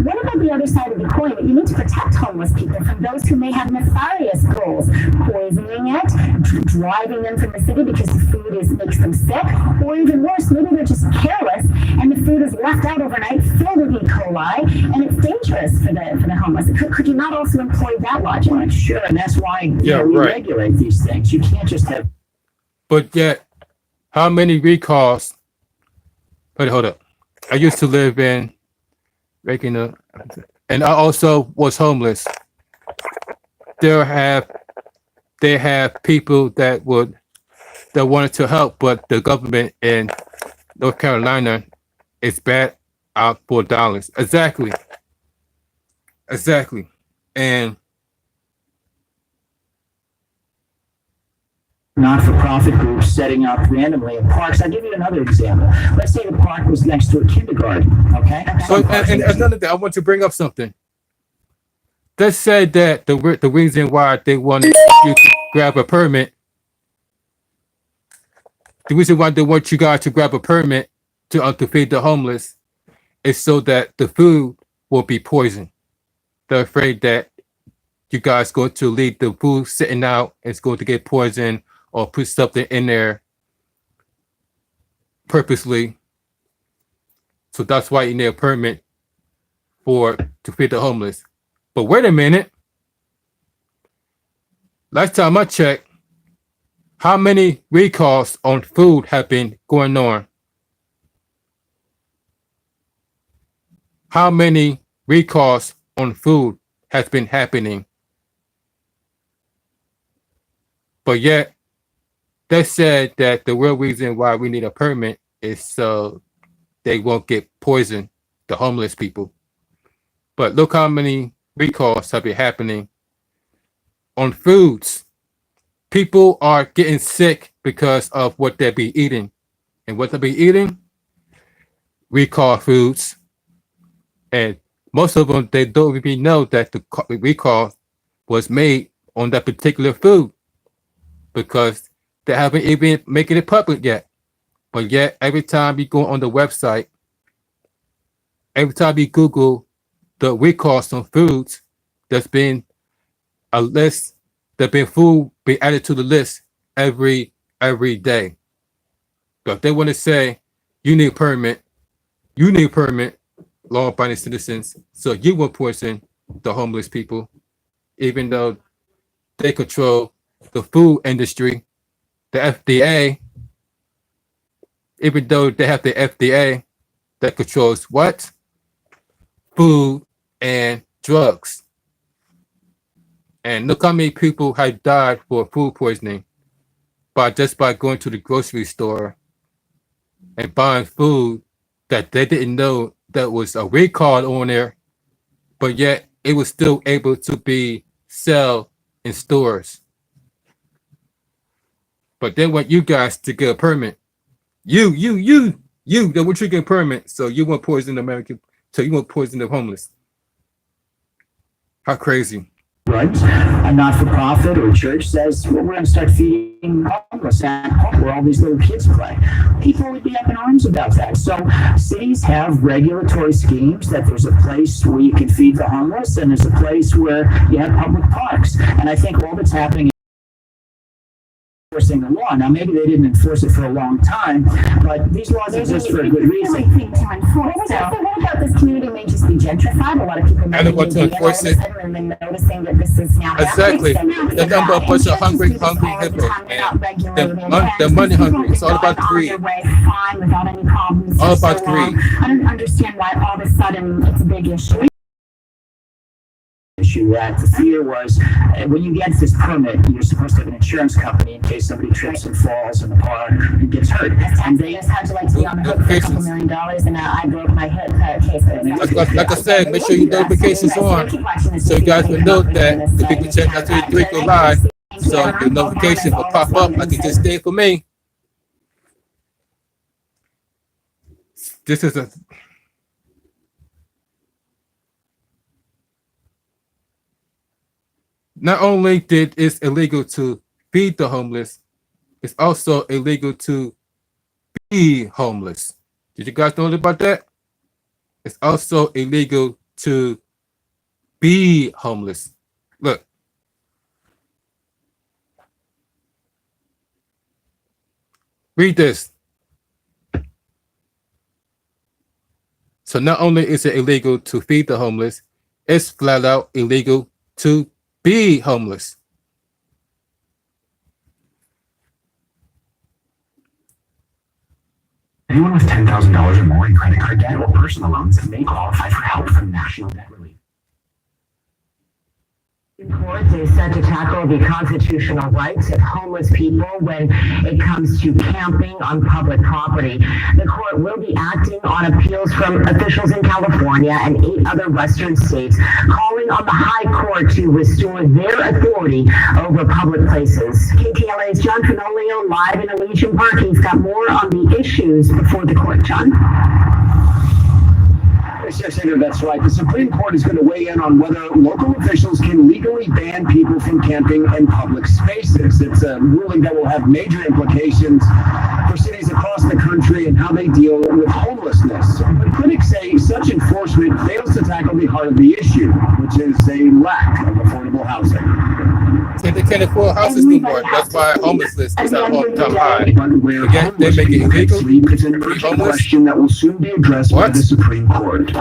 What about the other side of the coin? That you need to protect homeless people from those who may have nefarious goals, poisoning it, driving them from the city because the food makes them sick, or even worse, maybe they're just careless and the food is left out overnight filled with E. coli, and it's dangerous for the homeless. Could you not also employ that logic? Well, sure, and that's why Yeah, we right. regulate these things. You can't just have. But yet, how many recalls? But hold up. I used to live in Reagan, and I also was homeless. They have people that wanted to help, but the government in North Carolina is bad out for dollars. Exactly. And Not-for-profit groups setting up randomly in parks. I'll give you another example. Let's say the park was next to a kindergarten, okay? so, and another thing, I want to bring up something. They said that the reason why they wanted you to grab a permit, the reason why they want you guys to grab a permit to feed the homeless is so that the food will be poisoned. They're afraid that you guys going to leave the food sitting out, it's going to get poisoned, or put something in there purposely. So that's why you need a permit to feed the homeless. But wait a minute. Last time I checked, how many recalls on food have been going on? How many recalls on food has been happening? But yet, they said that the real reason why we need a permit is so they won't get poisoned, the homeless people. But look how many recalls have been happening on foods. People are getting sick because of what they be eating. And what they be eating? Recall foods. And most of them, they don't even know that the recall was made on that particular food, because they haven't even making it public yet. But yet, every time you go on the website, every time you Google the recalls on foods, there's been a list, there's been food being added to the list every day. So if they want to say you need a permit, law-abiding citizens, so you will poison the homeless people, even though they control the food industry, the FDA, even though they have the FDA that controls what? Food and drugs. And look how many people have died for food poisoning by going to the grocery store and buying food that they didn't know that was a recall on there, but yet it was still able to be sold in stores. But they want you guys to get a permit. They want you to get a permit, so you want to poison the American, so you want to poison the homeless. How crazy. Right? A not-for-profit or a church says, well, we're going to start feeding homeless at home where all these little kids play. People would be up in arms about that. So cities have regulatory schemes that there's a place where you can feed the homeless and there's a place where you have public parks. And I think all that's happening is enforcing the law. Now, maybe they didn't enforce it for a long time, but these laws exist for a good reason. What about this community may just be gentrified? A lot of people I don't want to enforce it. and then noticing that this is now Exactly. happening. The number of bunch of hungry hippos, man. They're money hungry. It's all about greed. Fine, without any problems. All for about so long. greed. I don't understand why all of a sudden it's a big issue. That the fear was when you get this permit, you're supposed to have an insurance company in case somebody trips and falls in the park and gets hurt. And they just had to like to be on the hook for a couple $1 million, and I broke my hip case. Like I said, make sure your notifications on, so you guys will know that the people check out the Drink Go Live, so the notification will pop up like it just did for me. This is a not only did it's illegal to feed the homeless, it's also illegal to be homeless. Did you guys know about that? It's also illegal to be homeless. Look. Read this. So not only is it illegal to feed the homeless, it's flat out illegal to be homeless. Anyone with $10,000 or more in credit card debt or personal loans may qualify for help from National Debt Relief. Court is set to tackle the constitutional rights of homeless people when it comes to camping on public property. The court will be acting on appeals from officials in California and 8 other Western states, calling on the High Court to restore their authority over public places. KTLA's John Fenolio live in Elysian Park. He's got more on the issues before the court, John. Yes, Senator, that's right. The Supreme Court is going to weigh in on whether local officials can legally ban people from camping in public spaces. It's a ruling that will have major implications for cities across the country and how they deal with homelessness. But critics say such enforcement fails to tackle the heart of the issue, which is a lack of affordable housing. And they can't afford houses anymore. That's why homelessness is at all-time high. But where Again, they homeless make it people can illegal sleep is an to be urgent homeless. question that will soon be addressed by What? the Supreme Court.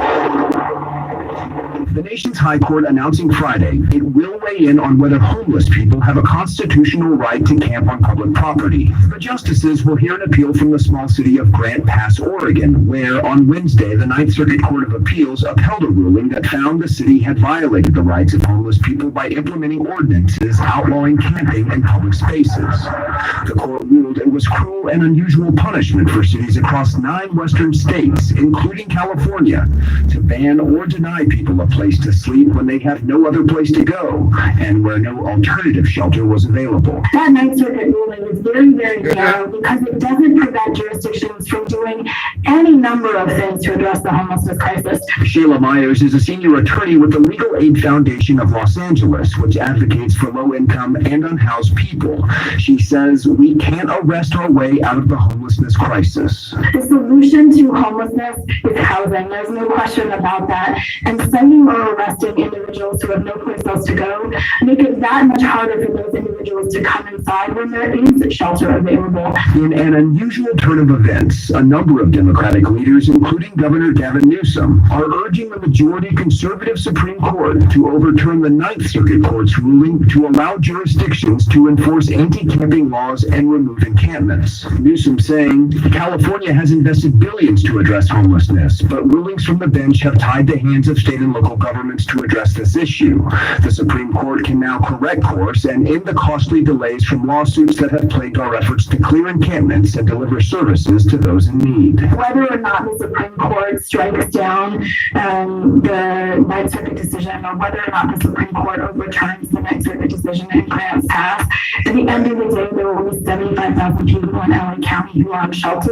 The nation's High Court announcing Friday it will weigh in on whether homeless people have a constitutional right to camp on public property. The justices will hear an appeal from the small city of Grant Pass, Oregon, where on Wednesday the Ninth Circuit Court of Appeals upheld a ruling that found the city had violated the rights of homeless people by implementing ordinances outlawing camping in public spaces. The court ruled it was cruel and unusual punishment for cities across 9 western states, including California, to ban or deny people a place to sleep when they have no other place to go and where no alternative shelter was available. That Ninth Circuit ruling is very, very narrow because it doesn't prevent jurisdictions from doing any number of things to address the homelessness crisis. Shayla Myers is a senior attorney with the Legal Aid Foundation of Los Angeles, which advocates for low-income and unhoused people. She says we can't arrest our way out of the homelessness crisis. The solution to homelessness is housing. There's no question about that. And citing or arresting individuals who have no place else to go make it that much harder for those individuals to come inside when there is shelter available. In an unusual turn of events, a number of Democratic leaders, including Governor Gavin Newsom, are urging the majority conservative Supreme Court to overturn the Ninth Circuit Court's ruling to allow jurisdictions to enforce anti-camping laws and remove encampments. Newsom saying California has invested billions to address homelessness, but rulings from the bench have tied the hands of state and local governments to address this issue. The Supreme Court can now correct course and end the costly delays from lawsuits that have plagued our efforts to clear encampments and deliver services to those in need. Whether or not the Supreme Court strikes down the Ninth Circuit decision, or whether or not the Supreme Court overturns the Ninth Circuit decision in Grants Pass, at the end of the day, there will be 75,000 people in LA County who are on shelter.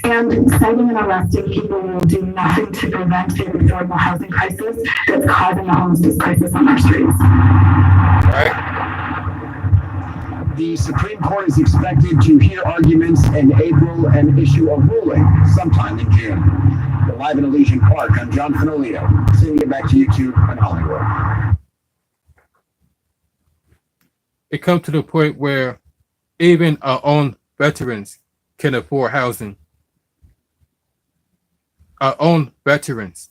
And citing and arresting people will do nothing to prevent the affordable housing crisis that's causing the homelessness crisis on our streets. Right? The Supreme Court is expected to hear arguments in April and issue a ruling sometime in June. We're live in Elysian Park. I'm John Fenolio. Sending it back to YouTube and Hollywood. It comes to the point where even our own veterans can afford housing. Our own veterans.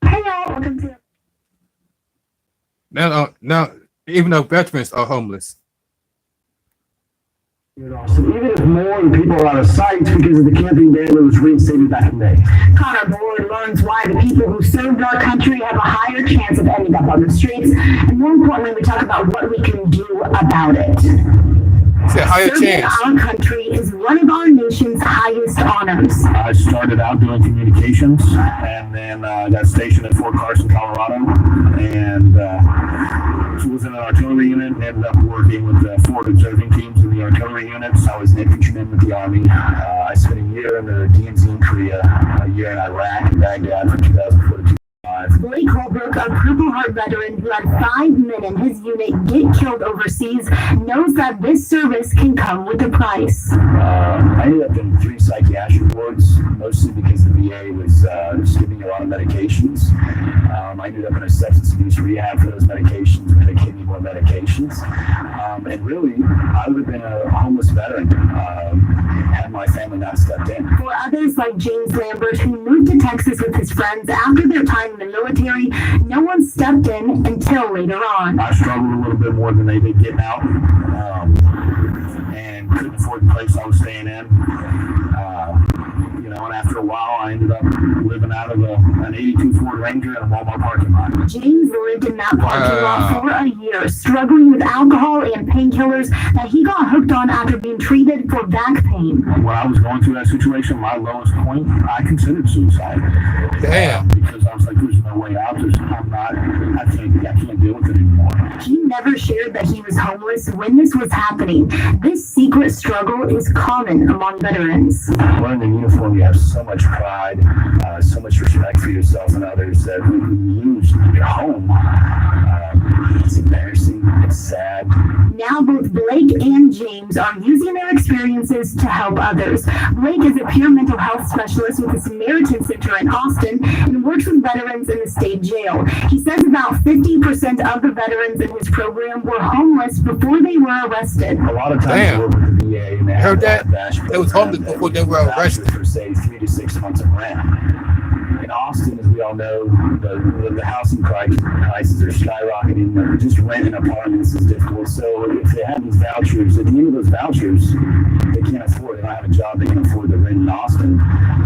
Hey y'all, welcome to Now, even our veterans are homeless. So even if more people are out of sight because of the camping ban that was reinstated back in May. Connor Board learns why the people who served our country have a higher chance of ending up on the streets. And more importantly, we talk about what we can do about it. It's a higher Serving chance. our country is one of our nation's highest honors. I started out doing communications and then got stationed at Fort Carson, Colorado. And was in an artillery unit and ended up working with the forward observing teams in the artillery units. I was an infantryman with the Army. I spent a year in the DMZ in Korea, a year in Iraq and Baghdad from 2004 to 2005. Blake Holbrook, a Purple Heart veteran who had 5 men in his unit get killed overseas, knows that this service can come with a price. I ended up in 3 psychiatric wards, mostly because the VA was just giving me a lot of medications. I ended up in a substance abuse rehab for those medications, where they gave me more medications. And really, I would have been a homeless veteran had my family not stepped in. For others like James Lambert, who moved to Texas with his friends after their time in the military, no one stepped in until later on. I struggled a little bit more than they did getting out, and couldn't afford the place I was staying in. And after a while, I ended up living out of an 82 Ford Ranger in a Walmart parking lot. James lived in that parking lot for a year, struggling with alcohol and painkillers that he got hooked on after being treated for back pain. When I was going through that situation, my lowest point, I considered suicide. Damn. Because I was like, there's no way out. I can't deal with it anymore. He never shared that he was homeless when this was happening. This secret struggle is common among veterans. Wearing the uniform, you have so much pride, so much respect for yourself and others that when you lose your home, it's embarrassing, it's sad. Now both Blake and James are using their experiences to help others. Blake is a peer mental health specialist with the Samaritan Center in Austin and works with veterans in the state jail. He says about 50% of the veterans in his program were homeless before they were arrested. A lot of times I work with the VA and they Heard that? They was homeless before they were arrested. For say 3 to 6 months of rent. In Austin, as we all know, the housing prices are skyrocketing. Just renting apartments is difficult. So if they have these vouchers, at the end of those vouchers, they can't afford. They don't have a job. They can't afford the rent in Austin,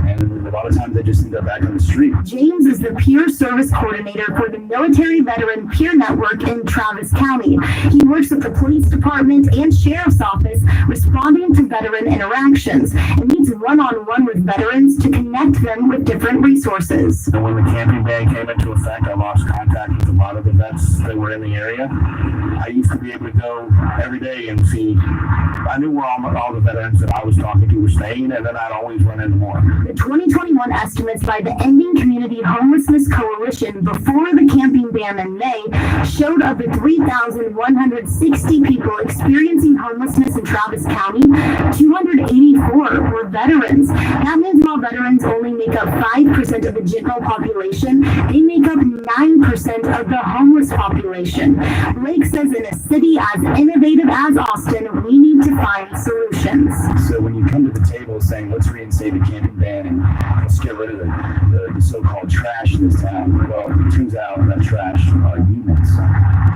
and a lot of times they just end up back on the street. James is the peer service coordinator for the Military Veteran Peer Network in Travis County. He works with the police department and sheriff's office, responding to veteran interactions, and meets one-on-one with veterans to connect them with different resources. And when the camping ban came into effect, I lost contact with a lot of the vets that were in the area. I used to be able to go every day and see. I knew where all the veterans that I was talking to were staying, and then I'd always run into more. The 2021 estimates by the Ending Community Homelessness Coalition before the camping ban in May showed of the 3,160 people experiencing homelessness in Travis County, 284 were veterans. That means while veterans only make up 5% of the general population, they make up 9% of the homeless population. Blake says in a city as innovative as Austin, we need to find solutions. So when you come to the table saying, let's reinstate the camping ban and let's get rid of the so-called trash in this town, well, it turns out that trash are humans,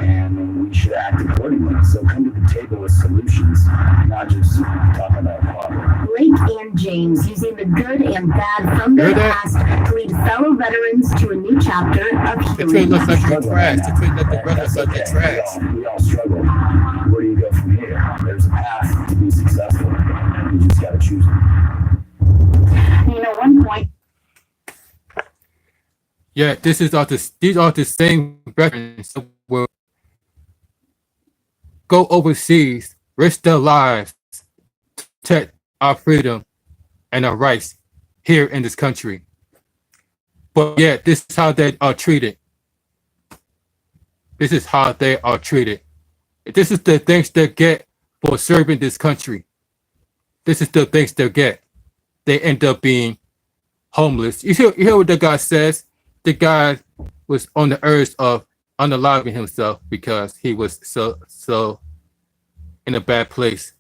and we should act accordingly. So come to the table with solutions, not just talking about a problem. Blake and James using the good and bad from their past to lead fellow veterans to a new chapter of The healing. trade looks like the trash. The trade looks like the trash. We all struggle. Where do you go from here? There's a path to be successful. You just got to choose it. One point. Yeah, these are the same veterans that will go overseas, risk their lives, to protect our freedom and our rights here in this country. But yeah, this is how they are treated. This is how they are treated. This is the things they get for serving this country. This is the things they get. They end up being homeless. You hear what the guy says? The guy was on the urge of unaliving himself because he was so in a bad place.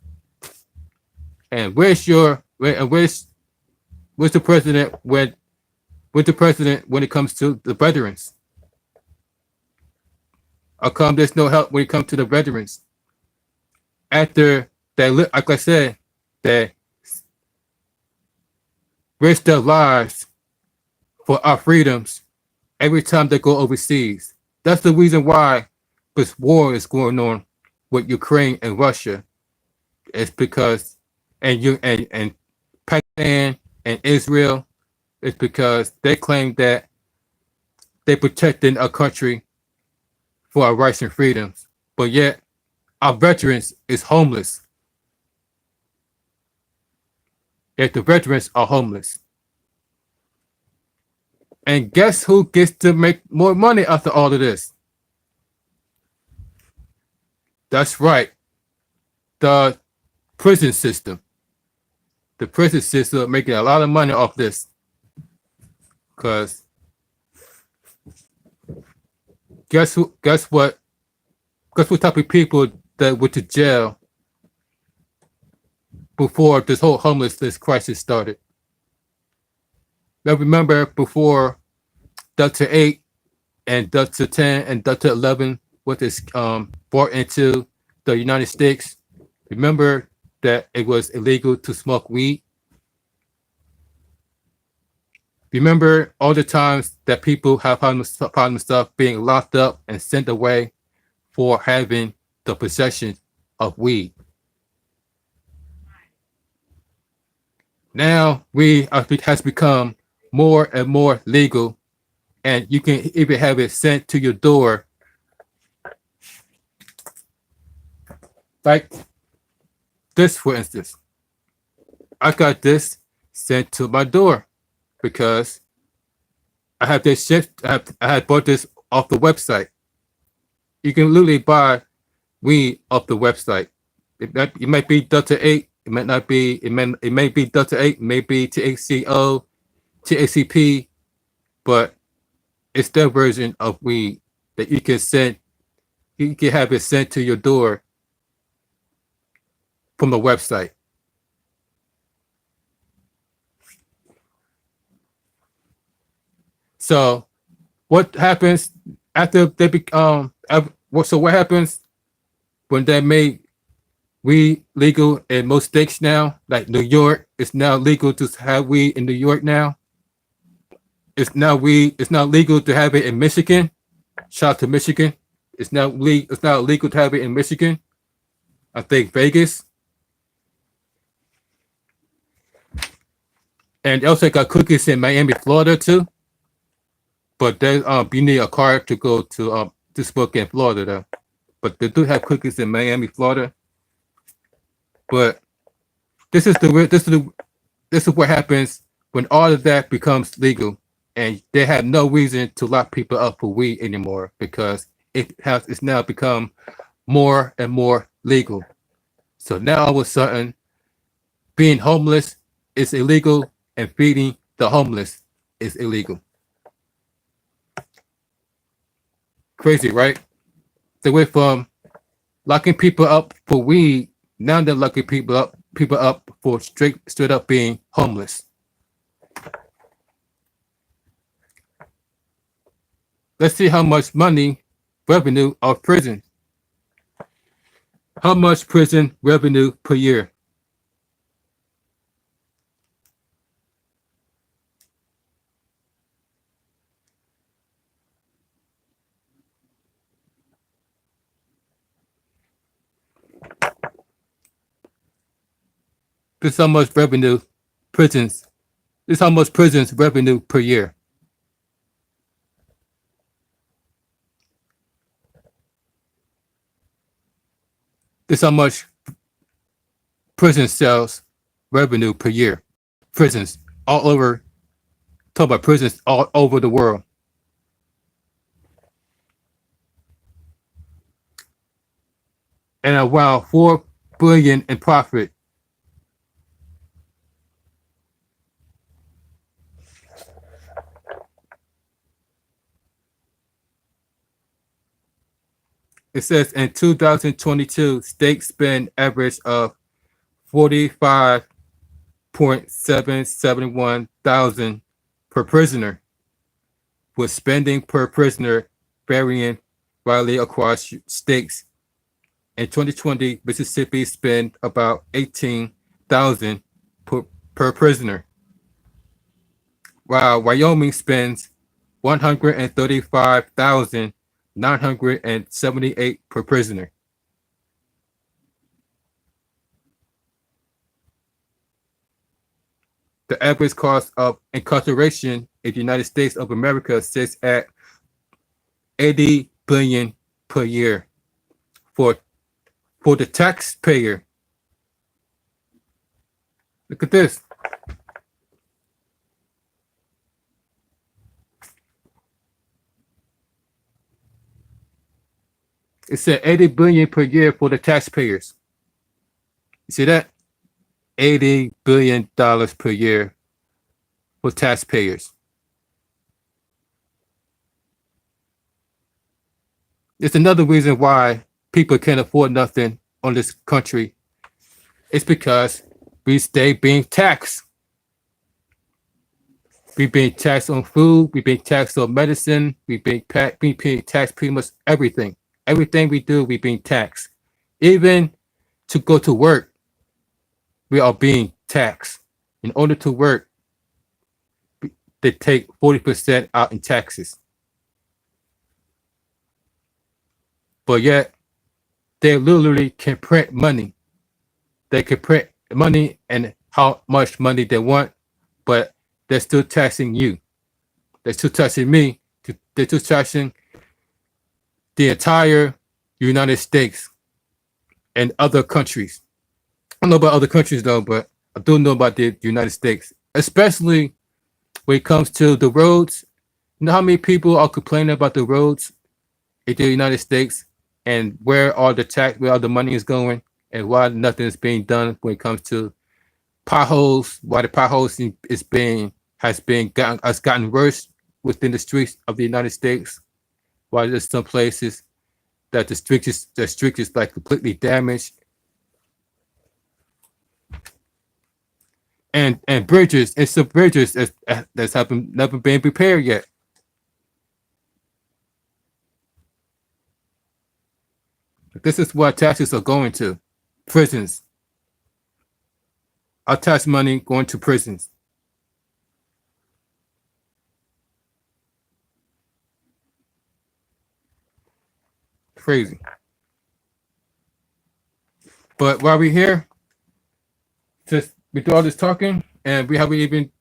And where's the president when it comes to the veterans? How come there's no help when it comes to the veterans? After they, like I said, they risk their lives for our freedoms every time they go overseas. That's the reason why this war is going on with Ukraine and Russia. It's because and Pakistan and Israel, it's because they claim that they're protecting our country for our rights and freedoms. but yet our veterans is homeless. Yet the veterans are homeless. And guess who gets to make more money after all of this? That's right. The prison system. The prison system making a lot of money off this. Because guess what type of people that went to jail before this whole homelessness crisis started? Now remember before Delta 8 and Delta 10 and Delta 11 was brought into the United States, remember that it was illegal to smoke weed? Remember all the times that people have found themselves being locked up and sent away for having the possession of weed? Now it has become more and more legal, and you can even have it sent to your door. Like this, for instance. I got this sent to my door because I have this shift. I had bought this off the website. You can literally buy weed off the website. It might be Delta 8. It might not be. It may be Delta 8. It may be THCO, THCP, but it's their version of weed that you can send. You can have it sent to your door from the website. So, what happens after they become? So what happens when they make weed legal in most states now? Like New York, it's now legal to have weed in New York now. It's now legal to have it in Michigan. Shout out to Michigan. It's now legal to have it in Michigan. I think Vegas. And they also got cookies in Miami, Florida too. But there's you need a card to go to smoke in Florida though. But they do have cookies in Miami, Florida. But this is what happens when all of that becomes legal, and they have no reason to lock people up for weed anymore because it's now become more and more legal. So now all of a sudden, being homeless is illegal and feeding the homeless is illegal. Crazy, right? They went from locking people up for weed, now they're locking people up for straight up being homeless. Let's see how much revenue of prison. How much prison revenue per year? This is how much prisons revenue per year. This is how much prison sales revenue per year. Prisons all over, talk about prisons all over the world. And around $4 billion in profit. It says in 2022, states spend average of $45.771 thousand per prisoner, with spending per prisoner varying widely across states. In 2020, Mississippi spent about $18,000 per prisoner, while Wyoming spends $135,978 per prisoner. The average cost of incarceration in the United States of America sits at $80 billion per year for the taxpayer. Look at this. It said 80 billion per year for the taxpayers. You see that? $80 billion per year for taxpayers. It's another reason why people can't afford nothing on this country. It's because we stay being taxed. We've been taxed on food. We've been taxed on medicine. We've been taxed pretty much everything. Everything we do, we've been taxed. Even to go to work, we are being taxed. In order to work, they take 40% out in taxes. But yet, they literally can print money. They can print money and how much money they want, but they're still taxing you. They're still taxing me. They're still taxing the entire United States and other countries. I don't know about other countries though, but I do know about the United States, especially when it comes to the roads. You know how many people are complaining about the roads in the United States and where all the money is going and why nothing is being done when it comes to potholes, why the potholes has gotten worse within the streets of the United States. Why there's some places that the street is like completely damaged. And bridges, and some bridges that's never been repaired yet. This is what taxes are going to. Prisons. Our tax money going to prisons. Crazy. But while we're here, just we do all this talking, and we haven't even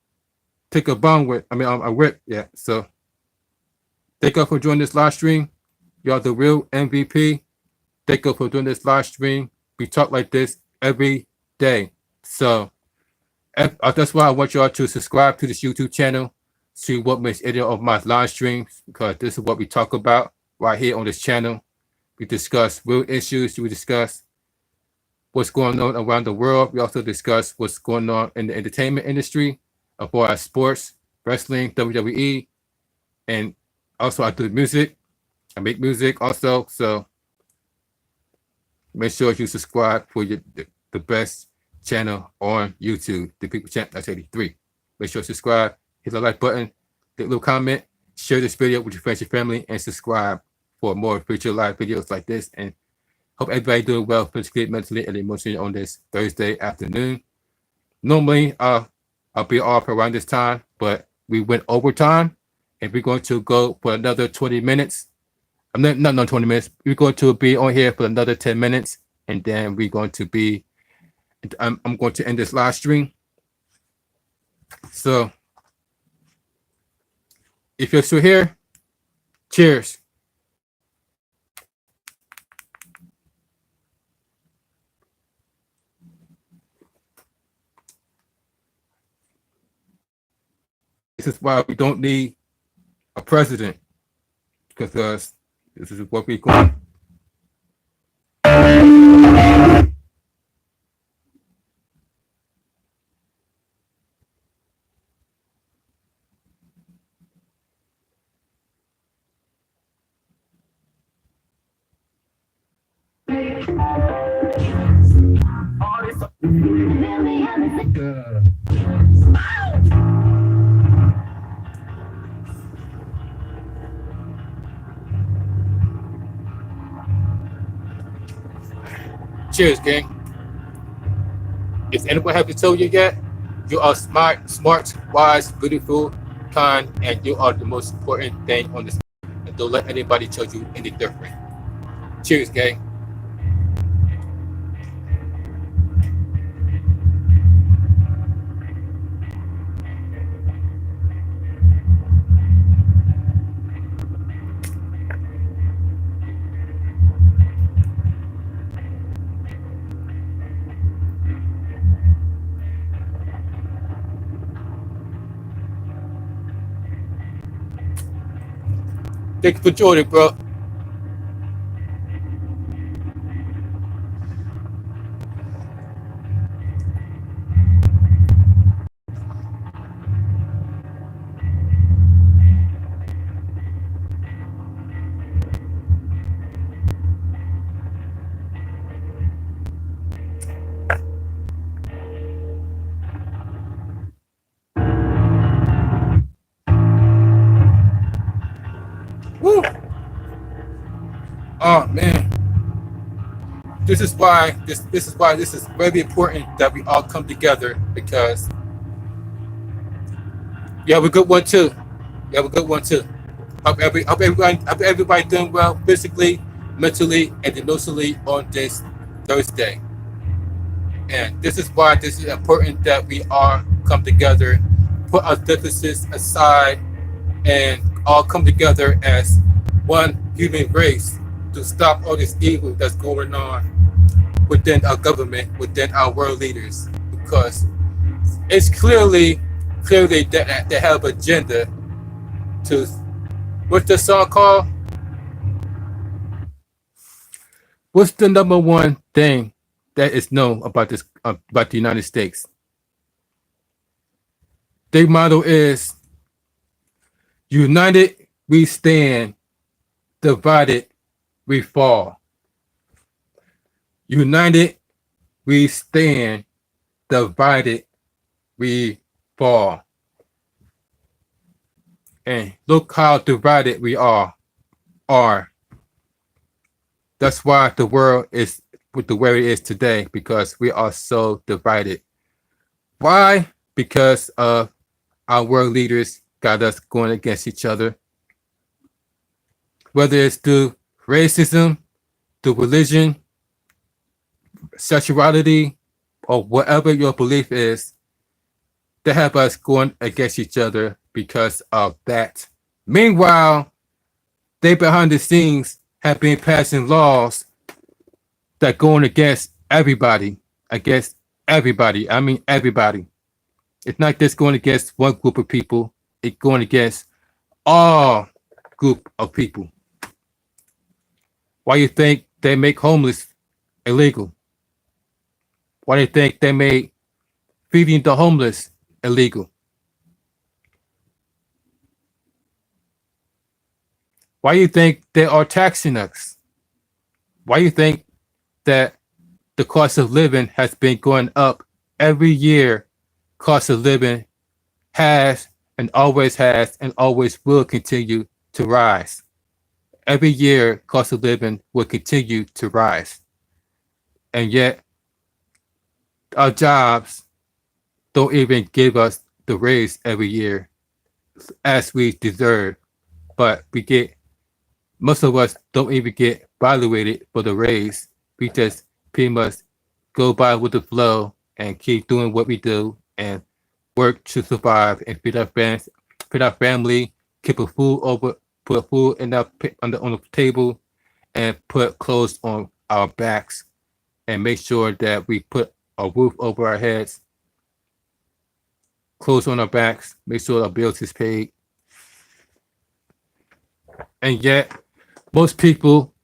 take a whip yet. So thank you for joining this live stream. Y'all the real MVP. Thank you for doing this live stream. We talk like this every day. So that's why I want y'all to subscribe to this YouTube channel. See what makes any of my live streams, because this is what we talk about right here on this channel. We discuss real issues. We discuss what's going on around the world. We also discuss what's going on in the entertainment industry, as far as sports, wrestling, WWE, and also I do music. I make music also. So make sure you subscribe for the best channel on YouTube, The People Champ 83. Make sure to subscribe, hit the like button, hit a little comment, share this video with your friends and family, and subscribe for more future live videos like this. And hope everybody doing well physically, mentally, and emotionally on this Thursday afternoon. Normally, I'll be off around this time, but we went overtime, and we're going to go for another 20 minutes. Not 20 minutes. We're going to be on here for another 10 minutes, and then we're going to be. I'm going to end this live stream. So, if you're still here, cheers. This is why we don't need a president, because this is what we're going. Cheers, gang. If anyone haven't told you yet, you are smart, wise, beautiful, kind, and you are the most important thing on this. And don't let anybody tell you any different. Cheers, gang. Thank you for joining, bro. Woo! Oh man, this is very important that we all come together because you have a good one too. You have a good one too. Hope everybody doing well physically, mentally, and emotionally on this Thursday. And this is why this is important that we all come together, put our differences aside, and all come together as one human race to stop all this evil that's going on within our government, within our world leaders, because it's clearly that they have an agenda to, what's the song called? What's the number one thing that is known about this about the United States? Their motto is united we stand, divided we fall. United we stand, divided we fall. And look how divided we are. That's why the world is with the way it is today, because we are so divided. Why? Because of our world leaders got us going against each other. Whether it's through racism, through religion, sexuality, or whatever your belief is, they have us going against each other because of that. Meanwhile, they behind the scenes have been passing laws that going against everybody. Against everybody. I mean everybody. It's not just going against one group of people. It's going against all group of people. Why you think they make homeless illegal? Why do you think they made feeding the homeless illegal? Why do you think they are taxing us? Why do you think that the cost of living has been going up every year? Cost of living has and always will continue to rise. Every year, cost of living will continue to rise. And yet, our jobs don't even give us the raise every year as we deserve. But most of us don't even get evaluated for the raise. We just pretty much go by with the flow and keep doing what we do and work to survive and feed our family, keep a food put food on the table, and put clothes on our backs, and make sure that we put a roof over our heads, clothes on our backs, make sure our bills is paid. And yet, most people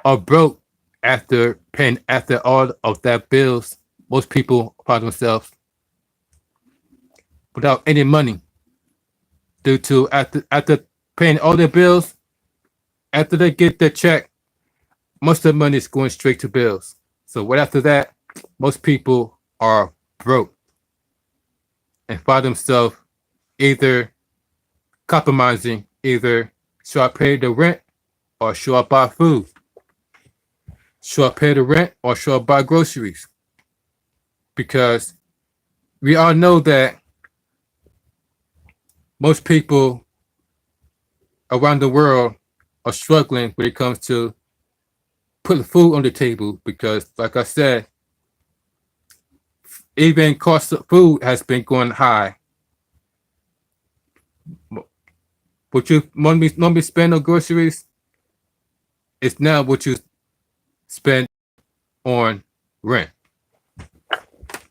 are broke after all of that bills. Most people find themselves without any money due to after paying all their bills. After they get their check, most of the money is going straight to bills. So right after that, most people are broke and find themselves either compromising, either should I pay the rent or should I buy food? Should I pay the rent or should I buy groceries? Because we all know that most people around the world are struggling when it comes to putting food on the table, because like I said, even cost of food has been going high. What you normally spend on groceries is now what you spend on rent.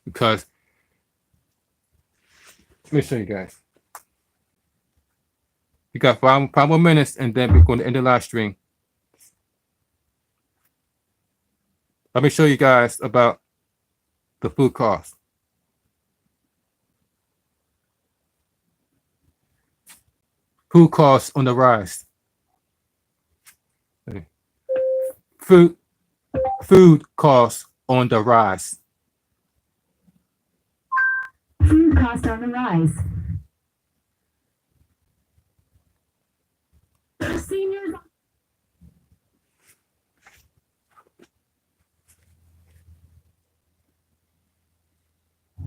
Because let me show you guys. We got five more minutes, and then we're going to end the live stream. Let me show you guys about the food costs. Food costs on the rise. Food costs on the rise. Food cost on the rise. Seniors.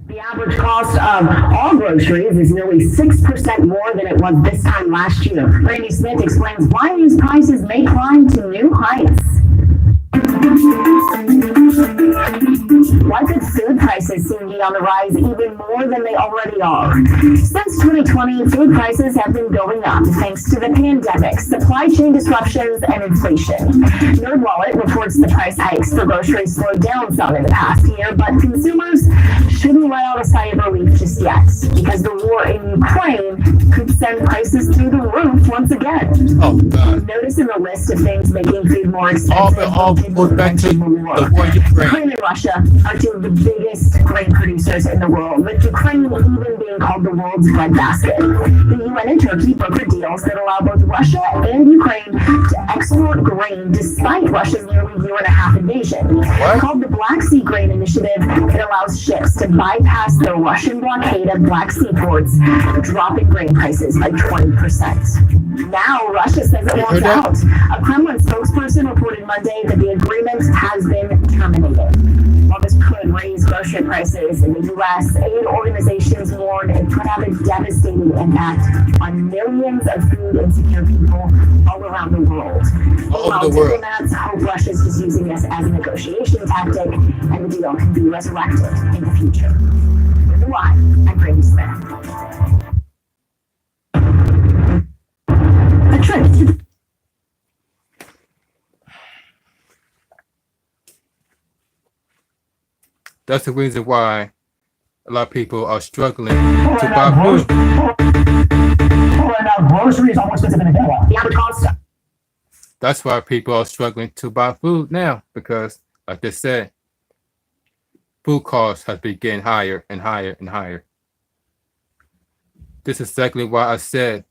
The average cost of all groceries is nearly 6% more than it was this time last year. Randy Smith explains why these prices may climb to new heights. Why could food prices seem to be on the rise even more than they already are? Since 2020, food prices have been going up thanks to the pandemic, supply chain disruptions, and inflation. NerdWallet reports the price hikes for groceries slowed down some in the past year, but consumers shouldn't let out a sigh of relief just yet, because the war in Ukraine could send prices through the roof once again. Oh, God. Notice in the list of things making food more expensive. All goes back to the war in Ukraine. Ukraine and Russia are two of the biggest grain producers in the world, with Ukraine even being called the world's breadbasket. The UN and Turkey brokered deals that allow both Russia and Ukraine to export grain despite Russia's nearly year-and-a-half invasion. What? Called the Black Sea Grain Initiative, it allows ships to bypass the Russian blockade of Black Sea ports, dropping grain prices by 20%. Now, Russia says it wants out. A Kremlin spokesperson reported Monday that the agreement has been terminated. While this could raise grocery prices in the U.S., aid organizations warn it could have a devastating impact on millions of food insecure people all around the world. While diplomats hope Russia's just using this as a negotiation tactic, and the deal can be resurrected in the future. With the Y, I'm Brady Smith. A trip to That's the reason why a lot of people are struggling to buy food. Right now, groceries are more expensive than a day. the average cost. That's why people are struggling to buy food now, because, like I said, food costs have been getting higher and higher and higher. This is exactly why I said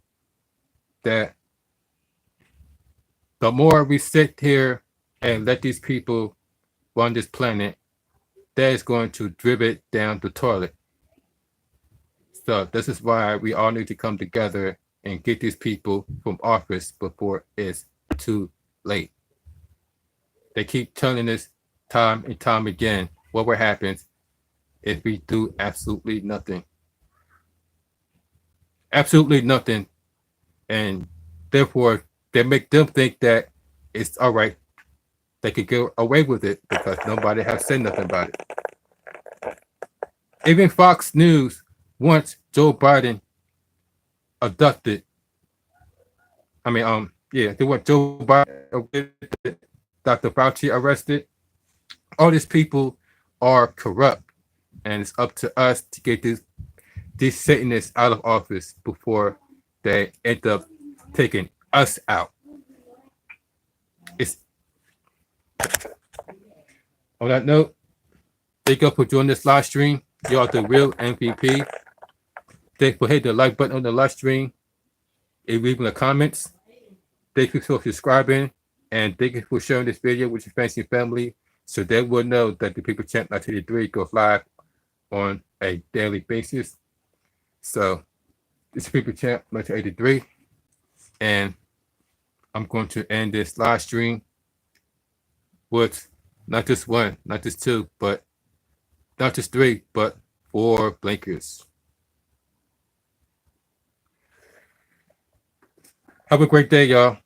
that the more we sit here and let these people run this planet, that is going to drip it down the toilet. So this is why we all need to come together and get these people from office before it's too late. They keep telling us time and time again what will happen if we do absolutely nothing. Absolutely nothing. And therefore, they make them think that it's all right. They could get away with it because nobody has said nothing about it. Even Fox News wants Joe Biden abducted. They want Joe Biden, Dr. Fauci arrested. All these people are corrupt, and it's up to us to get these Satanists out of office before they end up taking us out. On that note, thank you for joining this live stream. Y'all the real MVP. Thank you for hitting the like button on the live stream and leaving the comments. Thank you for subscribing, and thank you for sharing this video with your friends and family so they will know that the People Champ 1983 goes live on a daily basis. So this is People Champ 1983, and I'm going to end this live stream with not just one, not just two, but not just three, but 4 blankets. Have a great day, y'all.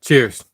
Cheers.